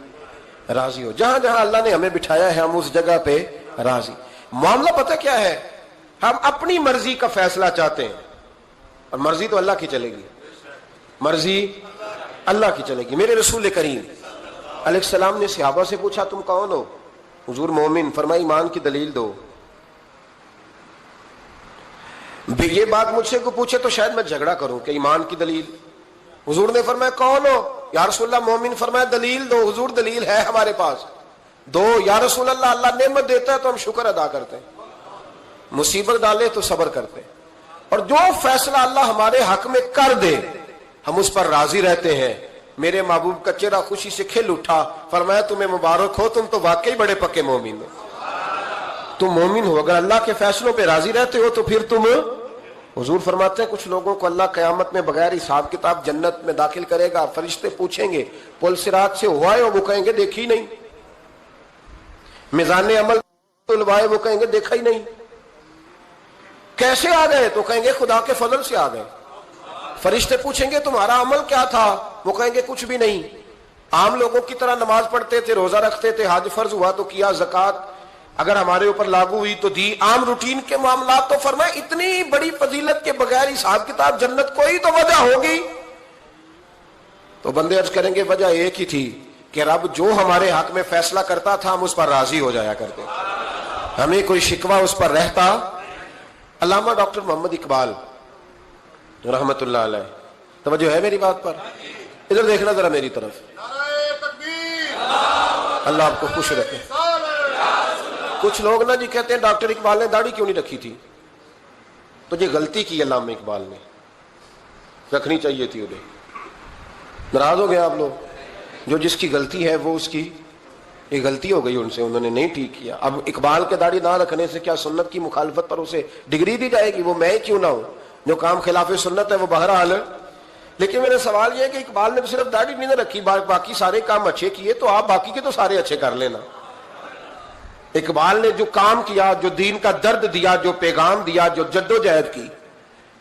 راضی ہو، جہاں جہاں اللہ نے ہمیں بٹھایا ہے ہم اس جگہ پہ راضی۔ معاملہ پتہ کیا ہے؟ ہم اپنی مرضی کا فیصلہ چاہتے ہیں، اور مرضی تو اللہ کی چلے گی، مرضی اللہ کی چلے گی۔ میرے رسول کریم علیہ السلام نے صحابہ سے پوچھا تم کون ہو؟ حضور مومن، فرمایا ایمان کی دلیل دو۔ یہ بات مجھ سے کو پوچھے تو شاید میں جھگڑا کروں کہ ایمان کی دلیل. حضور نے فرمایا کون ہو؟ یا رسول اللہ مومن. فرمایا دلیل دو. حضور دلیل ہے ہمارے پاس دو. یا رسول اللہ اللہ نعمت دیتا ہے تو ہم شکر ادا کرتے ہیں, مصیبت ڈالے تو صبر کرتے ہیں, اور جو فیصلہ اللہ ہمارے حق میں کر دے ہم اس پر راضی رہتے ہیں. میرے محبوب کا چہرہ خوشی سے کھل اٹھا. فرمایا تمہیں مبارک ہو, تم تو واقعی بڑے پکے مومن ہو. تم مومن ہو, اگر اللہ کے فیصلوں پہ راضی رہتے ہو تو پھر تم. حضور فرماتے ہیں کچھ لوگوں کو اللہ قیامت میں بغیر حساب کتاب جنت میں داخل کرے گا. فرشتے پوچھیں گے پل صراط سے ہوا ہے؟ وہ کہیں گے دیکھی نہیں. میزان عمل تلوائے؟ وہ کہیں گے دیکھا ہی نہیں. کیسے آ گئے؟ تو کہیں گے خدا کے فضل سے آ گئے. فرشتے پوچھیں گے تمہارا عمل کیا تھا؟ وہ کہیں گے کچھ بھی نہیں. عام لوگوں کی طرح نماز پڑھتے تھے, روزہ رکھتے تھے, حج فرض ہوا تو کیا, زکوٰۃ اگر ہمارے اوپر لاگو ہوئی تو دی, عام روٹین کے معاملات. تو فرمایا اتنی بڑی فضیلت کے بغیر حساب کتاب جنت, کوئی تو وجہ ہوگی. تو بندے عرض کریں گے وجہ ایک ہی تھی کہ رب جو ہمارے حق میں فیصلہ کرتا تھا ہم اس پر راضی ہو جایا کرتے, ہمیں کوئی شکوہ اس پر رہتا. علامہ ڈاکٹر محمد اقبال رحمت اللہ علیہ, توجہ ہے میری بات پر؟ ادھر دیکھنا ذرا میری طرف. اللہ آپ کو خوش رکھے. کچھ لوگ نا جی کہتے ہیں ڈاکٹر اقبال نے داڑھی کیوں نہیں رکھی تھی؟ تو یہ غلطی کی علامہ اقبال نے, رکھنی چاہیے تھی انہیں. ناراض ہو گئے آپ لوگ؟ جو جس کی غلطی ہے وہ اس کی, یہ غلطی ہو گئی ان سے, انہوں نے نہیں ٹھیک کیا. اب اقبال کے داڑھی نہ رکھنے سے کیا سنت کی مخالفت پر اسے ڈگری دی جائے گی؟ وہ میں کیوں نہ ہوں, جو کام خلاف سنت ہے وہ بہرحال. لیکن میرا سوال یہ ہے کہ اقبال نے تو صرف داڑھی نہیں رکھی, باقی سارے کام اچھے کیے, تو آپ باقی کے تو سارے اچھے کر لینا. اقبال نے جو کام کیا, جو دین کا درد دیا, جو پیغام دیا, جو جدوجہد کی,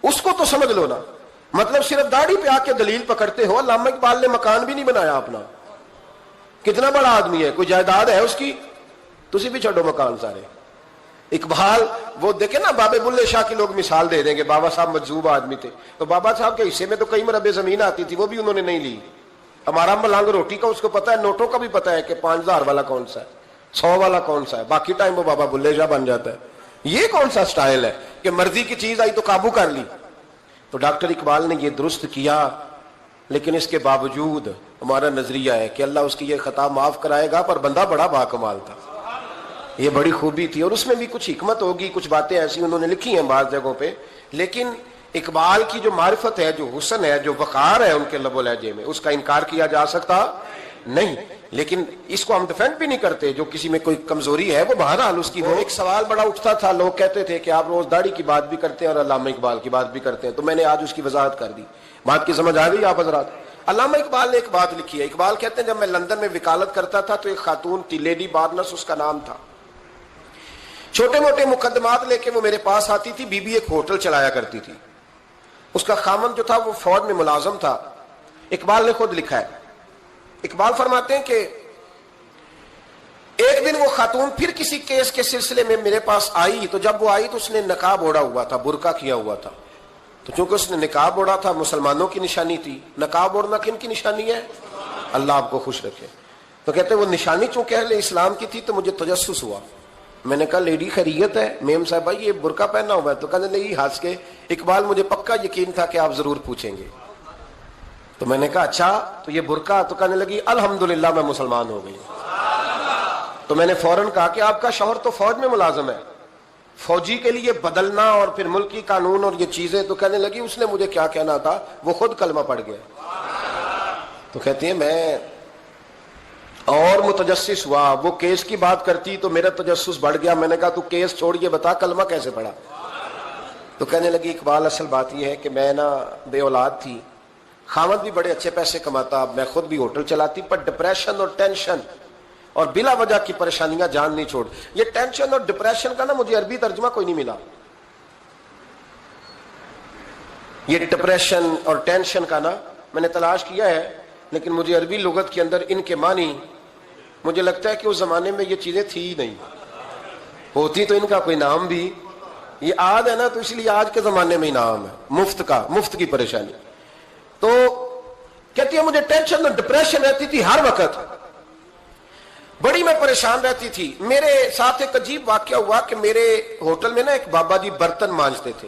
اس کو تو سمجھ لو نا. مطلب صرف داڑھی پہ آ کے دلیل پکڑتے ہو. علامہ اقبال نے مکان بھی نہیں بنایا اپنا, کتنا بڑا آدمی ہے, کوئی جائیداد ہے اس کی؟ تسی بھی چھوڑو مکان سارے. اقبال وہ دیکھیں نا, بابے بلے شاہ کی لوگ مثال دے دیں گے, بابا صاحب مجذوب آدمی تھے, تو بابا صاحب کے حصے میں تو کئی مربع زمین آتی تھی, وہ بھی انہوں نے نہیں لی. ہمارا ملانگ روٹی کا اس کو پتا ہے, نوٹوں کا بھی پتا ہے کہ 5000 والا کون سا ہے, 100 والا کون سا ہے, باقی ٹائم وہ بابا بلے شاہ بن جاتا ہے. یہ کون سا سٹائل ہے کہ مرضی کی چیز آئی تو قابو کر لی؟ تو ڈاکٹر اقبال نے یہ درست کیا, لیکن اس کے باوجود ہمارا نظریہ ہے کہ اللہ اس کی یہ خطا معاف کرائے گا, پر بندہ بڑا باکمال تھا. یہ بڑی خوبی تھی, اور اس میں بھی کچھ حکمت ہوگی, کچھ باتیں ایسی انہوں نے لکھی ہیں بعض جگہوں پہ. لیکن اقبال کی جو معرفت ہے, جو حسن ہے, جو وقار ہے ان کے لب و لہجے میں, اس کا انکار کیا جا سکتا نہیں. لیکن اس کو ہم ڈیفینڈ بھی نہیں کرتے, جو کسی میں کوئی کمزوری ہے وہ بہرحال اس کی ہو. ایک سوال بڑا اٹھتا تھا, لوگ کہتے تھے کہ آپ روز داڑھی کی بات بھی کرتے ہیں اور علامہ اقبال کی بات بھی کرتے ہیں, تو میں نے آج اس کی وضاحت کر دی. بات کی سمجھ آ گئی آپ حضرات؟ علامہ اقبال نے ایک بات لکھی ہے. اقبال کہتے ہیں جب میں لندن میں وکالت کرتا تھا تو ایک خاتون تھی, لیڈی بارنس اس کا نام تھا. چھوٹے موٹے مقدمات لے کے وہ میرے پاس آتی تھی. بی بی ایک ہوٹل چلایا کرتی تھی, اس کا خامند جو تھا وہ فوج میں ملازم تھا. اقبال نے خود لکھا ہے, اقبال فرماتے ہیں کہ ایک دن وہ خاتون پھر کسی کیس کے سلسلے میں میرے پاس آئی, تو جب وہ آئی تو اس نے نقاب اوڑھا ہوا تھا, برقع کیا ہوا تھا. تو چونکہ اس نے نقاب اوڑھا تھا, مسلمانوں کی نشانی تھی. نقاب اوڑھنا کن کی نشانی ہے؟ اللہ آپ کو خوش رکھے. تو کہتے ہیں وہ نشانی چونکہ اہل اسلام کی تھی تو مجھے تجسس ہوا. میں نے کہا لیڈی خیریت ہے؟ میم صاحبہ یہ برقع پہنا ہوا ہے. تو کہنے لگی ہنس کے, اقبال مجھے پکا یقین تھا کہ آپ ضرور پوچھیں گے. تو میں نے کہا اچھا تو یہ برقع؟ تو کہنے لگی الحمدللہ میں مسلمان ہو گئی. تو میں نے فوراً کہا کہ آپ کا شوہر تو فوج میں ملازم ہے, فوجی کے لیے بدلنا اور پھر ملکی قانون اور یہ چیزیں. تو کہنے لگی اس نے مجھے کیا کہنا تھا, وہ خود کلمہ پڑھ گیا. تو کہتی ہیں میں اور متجسس ہوا, وہ کیس کی بات کرتی تو میرا تجسس بڑھ گیا. میں نے کہا تو کیس چھوڑ یہ بتا کلمہ کیسے پڑھا؟ تو کہنے لگی اقبال اصل بات یہ ہے کہ میں نا بے اولاد تھی, خامد بھی بڑے اچھے پیسے کماتا, میں خود بھی ہوٹل چلاتی, پر ڈپریشن اور ٹینشن اور بلا وجہ کی پریشانیاں جان نہیں چھوڑ. یہ ٹینشن اور ڈپریشن کا نا مجھے عربی ترجمہ کوئی نہیں ملا. یہ ڈپریشن اور ٹینشن کا نا میں نے تلاش کیا ہے, لیکن مجھے عربی لغت کے اندر ان کے معنی مجھے لگتا ہے کہ اس زمانے میں یہ چیزیں تھی ہی نہیں. ہوتی تو ان کا کوئی نام بھی, یہ آج ہے نا تو اس لیے آج کے زمانے میں ہی نام ہے مفت کا, مفت کی پریشانی. تو کہتی ہے مجھے ٹینشن اور ڈپریشن رہتی تھی ہر وقت, بڑی میں پریشان رہتی تھی. میرے ساتھ ایک عجیب واقعہ ہوا کہ میرے ہوٹل میں نا ایک بابا جی برتن مانجتے تھے,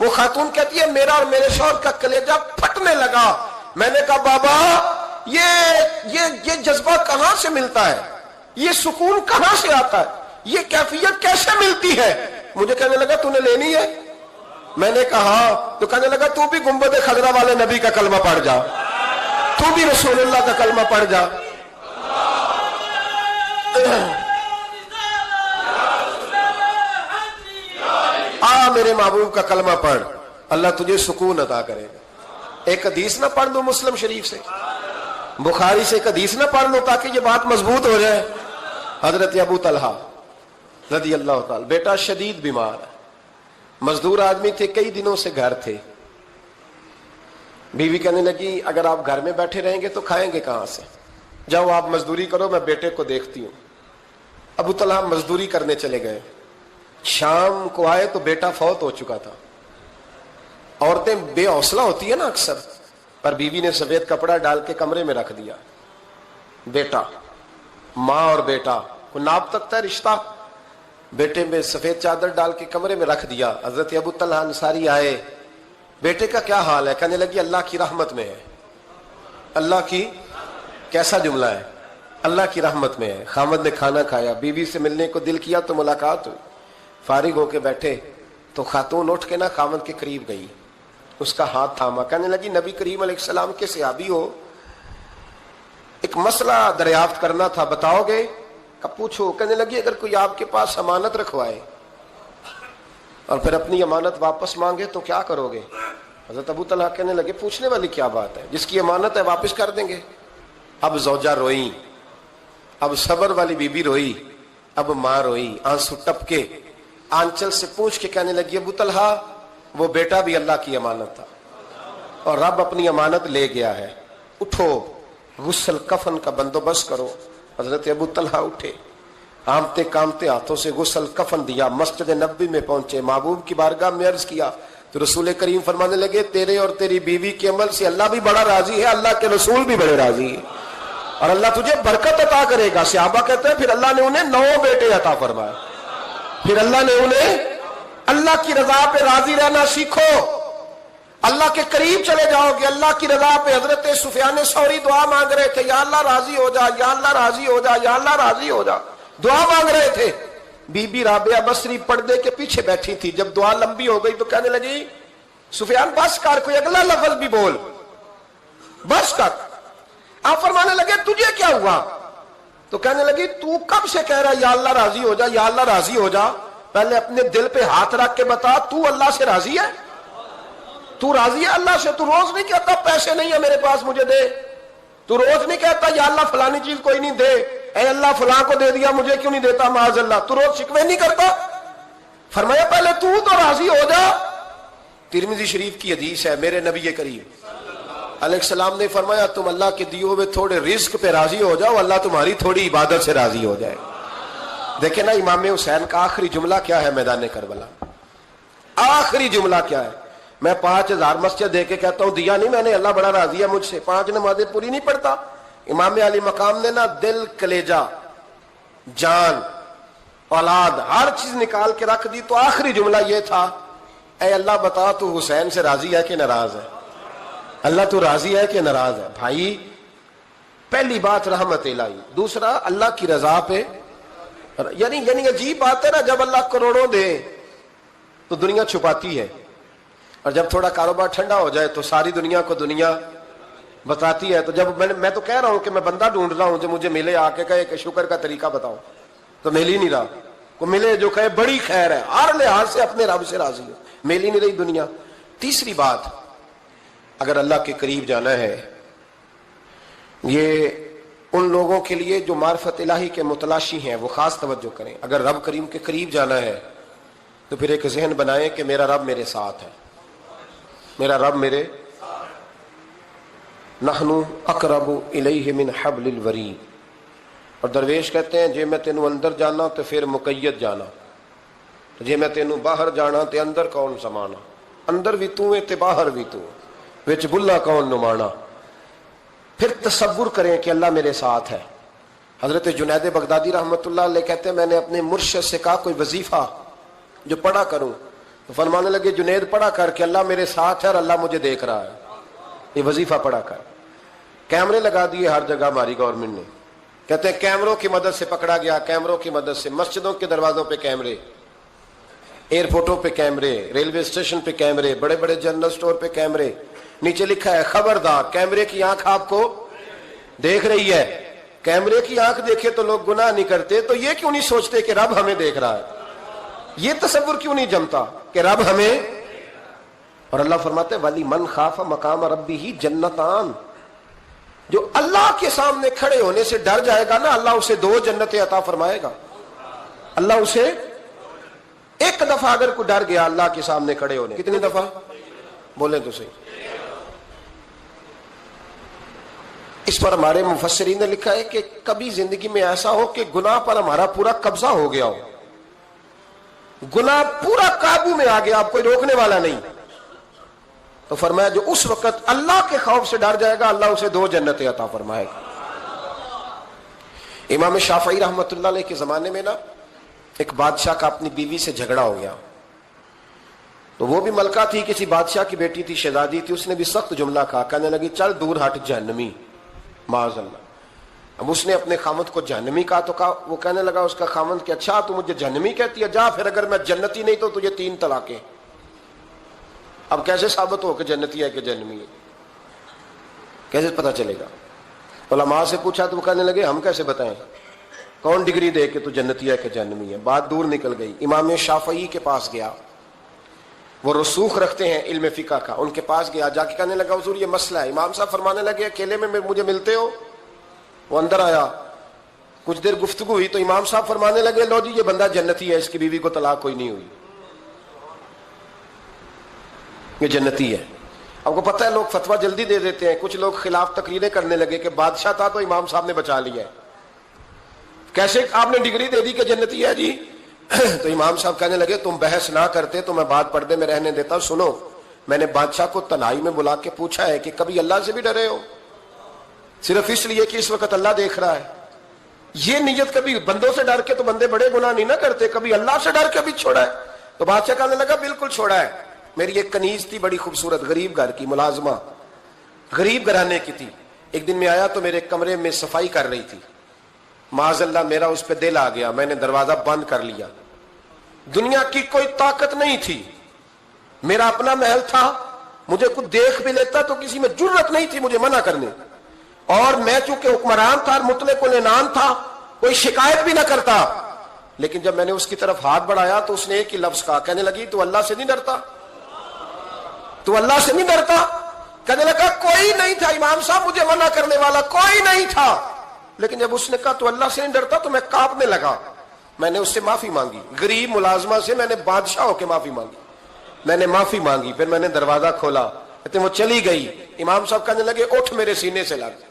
وہ خاتون کہتی ہے میرا اور میرے شوہر کا کلیجہ پھٹنے لگا. میں نے کہا بابا یہ جذبہ کہاں سے ملتا ہے, یہ سکون کہاں سے آتا ہے, یہ کیفیت کیسے ملتی ہے؟ مجھے کہنے لگا تو نے لینی ہے؟ میں نے کہا. تو کہنے لگا تو بھی گنبد خضرا والے نبی کا کلمہ پڑھ جا, تو بھی رسول اللہ کا کلمہ پڑھ جا. میرے محبوب کا کلمہ پڑھ, اللہ تجھے سکون عطا کرے گا. ایک حدیث نہ پڑھ لو مسلم شریف سے, بخاری سے ایک حدیث نہ پڑھ لو تاکہ یہ بات مضبوط ہو جائے. حضرت ابو طلحہ رضی اللہ تعالی, بیٹا شدید بیمار ہے, مزدور آدمی تھے, کئی دنوں سے گھر تھے. بیوی کہنے لگی اگر آپ گھر میں بیٹھے رہیں گے تو کھائیں گے کہاں سے, جاؤ آپ مزدوری کرو, میں بیٹے کو دیکھتی ہوں. ابو طلحہ مزدوری کرنے چلے گئے. شام کو آئے تو بیٹا فوت ہو چکا تھا. عورتیں بے حوصلہ ہوتی ہے نا اکثر, پر بیوی نے سفید کپڑا ڈال کے کمرے میں رکھ دیا. بیٹا, ماں اور بیٹا کو ناپ تکتا ہے رشتہ, بیٹے میں سفید چادر ڈال کے کمرے میں رکھ دیا. حضرت ابو طلحہ انصاری آئے, بیٹے کا کیا حال ہے؟ کہنے لگی اللہ کی رحمت میں ہے. اللہ کی, کیسا جملہ ہے, اللہ کی رحمت میں ہے. خامد نے کھانا کھایا, بیوی سے ملنے کو دل کیا تو ملاقات ہوئی. فارغ ہو کے بیٹھے تو خاتون اٹھ کے نا خامد کے قریب گئی, اس کا ہاتھ تھاما. کہنے لگی نبی کریم علیہ السلام کے صحابی ہو, ایک مسئلہ دریافت کرنا تھا, بتاؤ گے؟ کب پوچھو. کہنے لگی اگر کوئی آپ کے پاس امانت رکھوائے اور پھر اپنی امانت واپس مانگے تو کیا کرو گے؟ حضرت ابو طلحہ کہنے لگے پوچھنے والی کیا بات ہے, جس کی امانت ہے واپس کر دیں گے. اب زوجہ روئی, اب صبر والی بی بی روئی, اب ماں روئی, آنسو ٹپ کے آنچل سے پوچھ کے کہنے لگی ابو طلحہ وہ بیٹا بھی اللہ کی امانت تھا اور رب اپنی امانت لے گیا ہے, اٹھو غسل کفن کا بندوبست کرو. حضرت ابو طلحہ اٹھے, کامتے کامتے ہاتھوں سے غسل کفن دیا, مسجد نبوی میں پہنچے, محبوب کی بارگاہ میں عرض کیا تو رسول کریم فرمانے لگے تیرے اور تیری بیوی کے عمل سے اللہ بھی بڑا راضی ہے, اللہ کے رسول بھی بڑے راضی ہے, اور اللہ تجھے برکت عطا کرے گا. صحابہ کہتے ہیں پھر اللہ نے انہیں 9 بیٹے عطا فرمائے. پھر اللہ نے انہیں, اللہ کی رضا پہ راضی رہنا سیکھو, اللہ کے قریب چلے جاؤ گے, اللہ کی رضا پہ. حضرت سفیان ثوری دعا مانگ رہے تھے, یا اللہ راضی ہو جا, یا اللہ راضی ہو جا, یا اللہ راضی ہو جا, دعا مانگ رہے تھے. بی بی رابعہ بصری پردے کے پیچھے بیٹھی تھی, جب دعا لمبی ہو گئی تو کہنے لگی سفیان بس کر, کوئی اگلا لفظ بھی بول, بس کر. آپ فرمانے لگے تجھے کیا ہوا؟ تو کہنے لگی تو کب سے کہہ رہا یا اللہ راضی ہو جا, یا اللہ راضی ہو جا, پہلے اپنے دل پہ ہاتھ رکھ کے بتا تو اللہ سے راضی ہے؟ تو راضی ہے اللہ سے؟ تو روز نہیں کہتا پیسے نہیں ہے میرے پاس مجھے دے, تو روز نہیں کہتا یا اللہ فلانی چیز کوئی نہیں دے, اے اللہ فلاں کو دے دیا مجھے کیوں نہیں دیتا معاذ اللہ, تو روز شکوے نہیں کرتا. فرمایا پہلے تو راضی ہو جا. ترمذی شریف کی حدیث ہے, میرے نبی کریم علیہ السلام نے فرمایا تم اللہ کے دیے ہوئے تھوڑے رزق پہ راضی ہو جاؤ, اللہ تمہاری تھوڑی عبادت سے راضی ہو جائے. دیکھیں نا امام حسین کا آخری جملہ کیا ہے میدان کربلا, آخری جملہ کیا ہے؟ میں 5000 مسجد دے کے کہتا ہوں دیا نہیں میں نے, اللہ بڑا راضی ہے مجھ سے, 5 نمازیں پوری نہیں پڑھتا. امام علی مقام نے نا دل, کلیجہ, جان, اولاد, ہر چیز نکال کے رکھ دی, تو آخری جملہ یہ تھا اے اللہ بتا تو حسین سے راضی ہے کہ ناراض ہے؟ اللہ تو راضی ہے کہ ناراض ہے؟ بھائی پہلی بات رحمت الہی, دوسرا اللہ کی رضا پہ, یعنی عجیب بات ہے نا, جب اللہ کروڑوں دے تو دنیا چھپاتی ہے, اور جب تھوڑا کاروبار ٹھنڈا ہو جائے تو ساری دنیا کو دنیا بتاتی ہے. تو جب میں تو کہہ رہا ہوں کہ میں بندہ ڈھونڈ رہا ہوں جو مجھے ملے, آ کے کہے کہ شکر کا طریقہ بتاؤ, تو مل ہی نہیں رہا. کو ملے جو کہے بڑی خیر ہے, ہر لحاظ سے اپنے رب سے راضی ہو, مل ہی نہیں رہی دنیا. تیسری بات, اگر اللہ کے قریب جانا ہے, یہ ان لوگوں کے لیے جو معرفت الہی کے متلاشی ہیں وہ خاص توجہ کریں. اگر رب کریم کے قریب جانا ہے تو پھر ایک ذہن بنائیں کہ میرا رب میرے ساتھ ہے, میرا رب میرے, نحنو اقرب الیہ من حبل الورید. اور درویش کہتے ہیں جے میں تینوں اندر جانا تو پھر مقید جانا, جے میں تینوں باہر جانا تے اندر کون سمانا, اندر بھی تو ہے تے باہر بھی تو, وچ بلا کون نمانا. پھر تصور کریں کہ اللہ میرے ساتھ ہے. حضرت جنید بغدادی رحمت اللہ علیہ کہتے ہیں میں نے اپنے مرشد سے کہا کوئی وظیفہ جو پڑھا کروں, تو فرمانے لگے جنید پڑھا کر کہ اللہ میرے ساتھ ہے اور اللہ مجھے دیکھ رہا ہے، یہ وظیفہ پڑھا کر۔ کیمرے لگا دیے ہر جگہ ہماری گورنمنٹ نے، کہتے ہیں کیمروں کی مدد سے پکڑا گیا، کیمروں کی مدد سے، مسجدوں کے دروازوں پہ کیمرے، ایئرپورٹوں پہ کیمرے، ریلوے اسٹیشن پہ کیمرے، بڑے بڑے جنرل سٹور پہ کیمرے، نیچے لکھا ہے خبردار کیمرے کی آنکھ آپ کو دیکھ رہی ہے۔ کیمرے کی آنکھ دیکھے تو لوگ گناہ نہیں کرتے، تو یہ کیوں نہیں سوچتے کہ رب ہمیں دیکھ رہا ہے؟ یہ تصور کیوں نہیں جمتا کہ رب ہمیں؟ اور اللہ فرماتے ہیں ولی من خاف مقام ربہ جنتان، جو اللہ کے سامنے کھڑے ہونے سے ڈر جائے گا نا، اللہ اسے 2 جنتیں عطا فرمائے گا۔ اللہ اسے ایک دفعہ اگر کوئی ڈر گیا اللہ کے سامنے کھڑے ہونے، کتنی دفعہ بولیں تو صحیح؟ اس پر ہمارے مفسرین نے لکھا ہے کہ کبھی زندگی میں ایسا ہو کہ گناہ پر ہمارا پورا قبضہ ہو گیا ہو، گناہ پورا قابو میں آ گیا، اب کوئی روکنے والا نہیں، تو فرمایا جو اس وقت اللہ کے خوف سے ڈر جائے گا اللہ اسے 2 جنتیں عطا فرمائے گا۔ امام شافعی رحمۃ اللہ علیہ کے زمانے میں نا ایک بادشاہ کا اپنی بیوی سے جھگڑا ہو گیا، تو وہ بھی ملکہ تھی، کسی بادشاہ کی بیٹی تھی، شہزادی تھی، اس نے بھی سخت جملہ کہا، کہنے لگی چل دور ہٹ جہنمی، معاذ اللہ۔ اب اس نے اپنے خامند کو جہنمی کہا تو کہا، وہ کہنے لگا اس کا خامند کہ اچھا تو مجھے جہنمی کہتی ہے، جا پھر اگر میں جنتی نہیں تو تجھے 3 طلاقیں۔ اب کیسے ثابت ہو کہ جنتی ہے کہ جہنمی ہے؟ کیسے پتہ چلے گا؟ علماء سے پوچھا تو وہ کہنے لگے ہم کیسے بتائیں، کون ڈگری دے کہ تو جنتی ہے کہ جہنمی ہے؟ بات دور نکل گئی۔ امام شافعی کے پاس گیا، وہ رسوخ رکھتے ہیں علم فقہ کا، ان کے پاس گیا، جا کے کہنے لگا حضور یہ مسئلہ ہے۔ امام صاحب فرمانے لگے اکیلے میں مجھے ملتے ہو؟ وہ اندر آیا، کچھ دیر گفتگو ہوئی تو امام صاحب فرمانے لگے لو جی یہ بندہ جنتی ہے، اس کی بیوی کو طلاق کوئی نہیں ہوئی، یہ جنتی ہے۔ آپ کو پتہ ہے لوگ فتویٰ جلدی دے دیتے ہیں، کچھ لوگ خلاف تقریریں کرنے لگے کہ بادشاہ تھا تو امام صاحب نے بچا لیا ہے، کیسے آپ نے ڈگری دے دی کہ جنتی ہے جی؟ تو امام صاحب کہنے لگے تم بحث نہ کرتے تو میں بات پردے میں رہنے دیتا۔ سنو، میں نے بادشاہ کو تنہائی میں بلا کے پوچھا ہے کہ کبھی اللہ سے بھی ڈرے ہو؟ صرف اس لیے کہ اس وقت اللہ دیکھ رہا ہے۔ یہ نیت کبھی بندوں سے ڈر کے تو بندے بڑے گناہ نہیں نہ کرتے، کبھی اللہ سے ڈر کے بھی چھوڑا ہے؟ تو بادشاہ کہنے لگا بالکل چھوڑا ہے۔ میری ایک کنیز تھی بڑی خوبصورت، غریب گھر کی ملازمہ، غریب گھرانے کی تھی، ایک دن میں آیا تو میرے کمرے میں صفائی کر رہی تھی، معاذ اللہ میرا اس پہ دل آ گیا، میں نے دروازہ بند کر لیا۔ دنیا کی کوئی طاقت نہیں تھی، میرا اپنا محل تھا، مجھے کچھ دیکھ بھی لیتا تو کسی میں جرت نہیں تھی مجھے منع کرنے، اور میں چونکہ حکمران تھا اور مطلق العنان تھا کوئی شکایت بھی نہ کرتا، لیکن جب میں نے اس کی طرف ہاتھ بڑھایا تو اس نے ایک ہی لفظ کہا، کہنے لگی تو اللہ سے نہیں ڈرتا؟ تو اللہ سے نہیں ڈرتا؟ کہنے لگا کوئی نہیں تھا امام صاحب مجھے منع کرنے والا، کوئی نہیں تھا، لیکن جب اس نے کہا تو اللہ سے نہیں ڈرتا تو میں کانپنے لگا۔ میں نے اس سے معافی مانگی، غریب ملازمہ سے میں نے بادشاہ ہو کے معافی مانگی، میں نے معافی مانگی، پھر میں نے دروازہ کھولا، کہتے وہ چلی گئی۔ امام صاحب کہنے لگے اٹھ میرے سینے سے لگ۔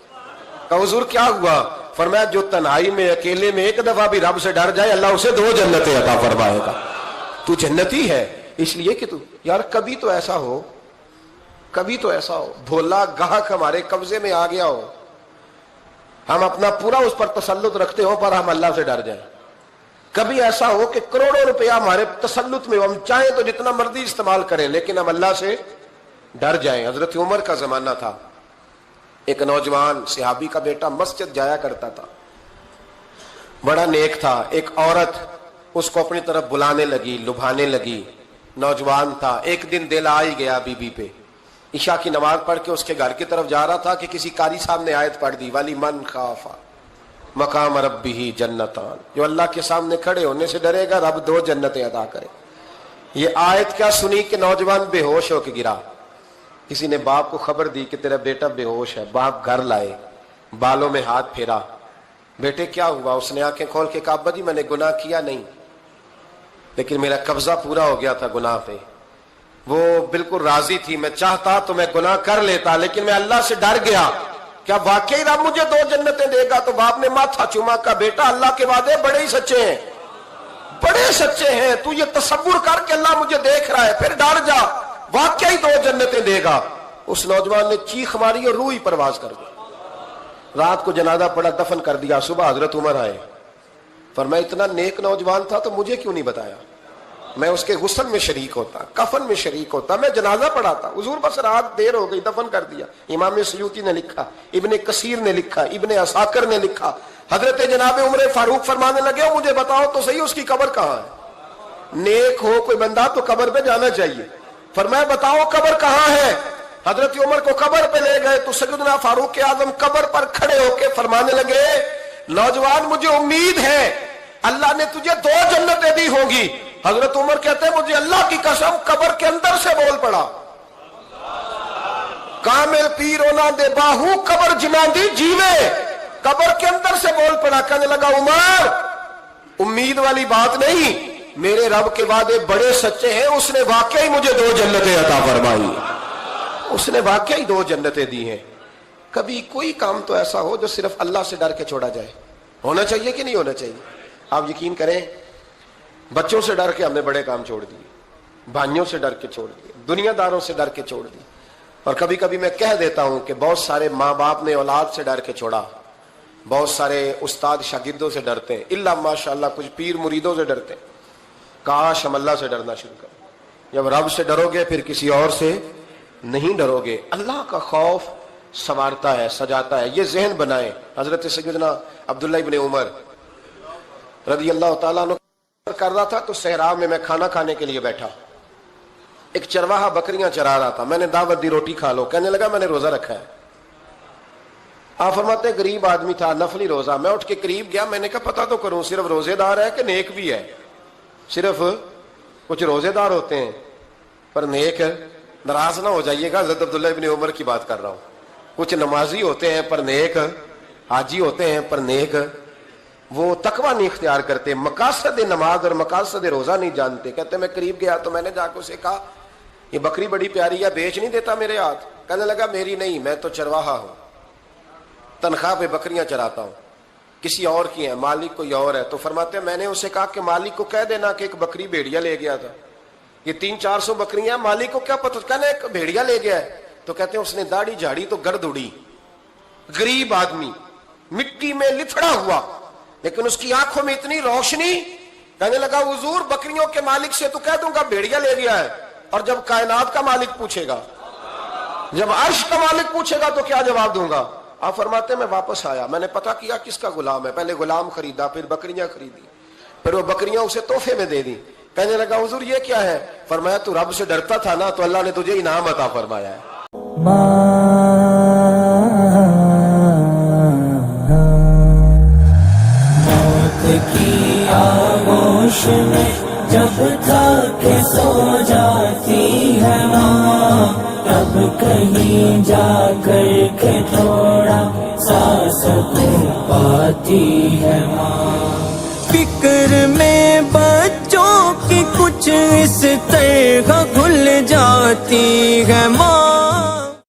کہا حضور کیا ہوا؟ فرمایا جو تنہائی میں اکیلے میں ایک دفعہ بھی رب سے ڈر جائے اللہ اسے 2 جنتیں عطا فرمائے گا۔ تو جنتی ہے اس لیے کہ تو یار کبھی تو ایسا ہو، کبھی تو ایسا ہو بھولا گاہک ہمارے قبضے میں آ گیا ہو، ہم اپنا پورا اس پر تسلط رکھتے ہو پر ہم اللہ سے ڈر جائیں۔ کبھی ایسا ہو کہ کروڑوں روپیہ ہمارے تسلط میں ہو، ہم چاہیں تو جتنا مرضی استعمال کریں لیکن ہم اللہ سے ڈر جائیں۔ حضرت عمر کا زمانہ تھا، ایک نوجوان صحابی کا بیٹا مسجد جایا کرتا تھا، بڑا نیک تھا، ایک عورت اس کو اپنی طرف بلانے لگی، لبھانے لگی، نوجوان تھا، ایک دن دل آ ہی گیا بی بی پہ، عشاء کی نماز پڑھ کے اس کے گھر کی طرف جا رہا تھا کہ کسی قاری صاحب نے آیت پڑھ دی ولی من خاف مقام ربہ جنتان، جو اللہ کے سامنے کھڑے ہونے سے ڈرے گا رب 2 جنتیں عطا کرے۔ یہ آیت کیا سنی کہ نوجوان بے ہوش ہو کے گرا، کسی نے باپ کو خبر دی کہ تیرا بیٹا بے ہوش ہے، باپ گھر لائے، بالوں میں ہاتھ پھیرا، بیٹے کیا ہوا؟ اس نے آنکھیں کھول کے کہا ابا جی میں نے گناہ کیا نہیں، لیکن میرا قبضہ پورا ہو گیا تھا گناہ پہ، وہ بالکل راضی تھی، میں چاہتا تو میں گناہ کر لیتا لیکن میں اللہ سے ڈر گیا، کیا واقعی رب مجھے 2 جنتیں دے گا؟ تو باپ نے ماتھا چوما، کا بیٹا اللہ کے وعدے بڑے ہی سچے ہیں، بڑے سچے ہیں، تو یہ تصور کر کے اللہ مجھے دیکھ رہا ہے، پھر ڈر جا، واقعی 2 جنتیں دے گا۔ اس نوجوان نے چیخ ماری اور روح ہی پرواز کر دی۔ رات کو جنازہ پڑا، دفن کر دیا، صبح حضرت عمر آئے، فرمایا اتنا نیک نوجوان تھا تو مجھے کیوں نہیں بتایا؟ میں اس کے غسل میں شریک ہوتا, کفن میں شریک ہوتا, میں جنازہ پڑھاتا. حضور بس رات دیر ہو گئی, دفن کر دیا. امام سیوطی نے لکھا, ابن کثیر نے لکھا, ابن عساکر نے لکھا. حضرت جناب عمر فاروق فرمانے لگے, مجھے بتاؤ تو صحیح اس کی قبر کہاں ہے؟ نیک ہو کوئی بندہ تو قبر پہ جانا چاہیے. فرمایا بتاؤ قبر کہاں ہے؟ حضرت عمر کو قبر پہ لے گئے تو سیدنا فاروق اعظم قبر پر کھڑے ہو کے فرمانے لگے, نوجوان مجھے امید ہے اللہ نے تجھے 2 جنتیں دی ہوں گی. حضرت عمر کہتے ہیں مجھے اللہ کی قسم قبر کے اندر سے بول پڑا, کامل پیرونا دے باہو قبر جنا دی جیوے. قبر کے اندر سے بول پڑا, کہنے لگا عمر امید والی بات نہیں, میرے رب کے وعدے بڑے سچے ہیں, اس نے واقعی مجھے 2 جنتیں عطا فرمائی, اس نے واقعی 2 جنتیں دی ہیں. کبھی کوئی کام تو ایسا ہو جو صرف اللہ سے ڈر کے چھوڑا جائے, ہونا چاہیے کہ نہیں ہونا چاہیے؟ آپ یقین کریں بچوں سے ڈر کے ہم نے بڑے کام چھوڑ دیے, بھائیوں سے ڈر کے چھوڑ دیے, دنیا داروں سے ڈر کے چھوڑ دی. اور کبھی کبھی میں کہہ دیتا ہوں کہ بہت سارے ماں باپ نے اولاد سے ڈر کے چھوڑا, بہت سارے استاد شاگردوں سے ڈرتے ہیں, الا ماشاءاللہ کچھ پیر مریدوں سے ڈرتے ہیں. کاش ہم اللہ سے ڈرنا شروع کریں. جب رب سے ڈرو گے پھر کسی اور سے نہیں ڈرو گے. اللہ کا خوف سنوارتا ہے, سجاتا ہے, یہ ذہن بنائیں. حضرت سیدنا عبداللہ ابن عمر رضی اللہ تعالیٰ عنہ کر رہا تھا تو صحرا میں میں کھانا کھانے کے لیے بیٹھا, ایک چرواہا بکریاں چرا رہا تھا. میں نے دعوت دی روٹی کھا لو, کہنے لگا میں نے روزہ رکھا ہے. آپ فرماتے ہیں غریب آدمی تھا, نفلی روزہ. میں اٹھ کے قریب گیا, میں نے کہا پتہ تو کروں صرف روزے دار ہے کہ نیک بھی ہے. صرف کچھ روزے دار ہوتے ہیں پر نیک, ناراض نہ ہو جائیے گا, حضرت عبداللہ ابن عمر کی بات کر رہا ہوں. کچھ نمازی ہوتے ہیں پر نیک, حاجی ہوتے ہیں پر نیک, وہ تقوی نہیں اختیار کرتے, مقاصد نماز اور مقاصد روزہ نہیں جانتے. کہتے میں قریب گیا تو میں نے جا کے اسے کہا یہ بکری بڑی پیاری ہے, بیچ نہیں دیتا میرے ہاتھ؟ کہنے لگا میری نہیں, میں تو چرواہا ہوں, تنخواہ پہ بکریاں چراتا ہوں, کسی اور کی ہیں, مالک کوئی اور ہے. تو فرماتے ہیں میں نے اسے کہا کہ مالک کو کہہ دینا کہ ایک بکری بھیڑیا لے گیا تھا, یہ 300-400 بکریاں, مالک کو کیا پتہ, کہنے ایک بھیڑیا لے گیا ہے. تو کہتے ہیں اس نے داڑھی جھاڑی تو گرد اڑی, غریب آدمی مٹی میں لتھڑا ہوا, لیکن اس کی آنکھوں میں اتنی روشنی. کہنے لگا حضور بکریوں کے مالک سے تو کہہ دوں گا بھیڑیا لے گیا ہے, اور جب کائنات کا مالک پوچھے گا, جب عرش کا مالک پوچھے گا تو کیا جواب دوں گا؟ آپ فرماتے ہیں میں واپس آیا, میں نے پتا کیا کس کا غلام ہے, پہلے غلام خریدا, پھر بکریاں خریدی, پھر وہ بکریاں اسے تحفے میں دے دی. کہنے لگا حضور یہ کیا ہے؟ فرمایا تو رب سے ڈرتا تھا نا, تو اللہ نے تجھے انعام عطا فرمایا ہے. موت کی آغوش میں جب تک سو جاتی ہے ماں, تب کہیں جا کر کے تھوڑا سا سکون پاتی ہے ماں. فکر میں بچوں کی کچھ اس طرح گھل جاتی ہے ماں.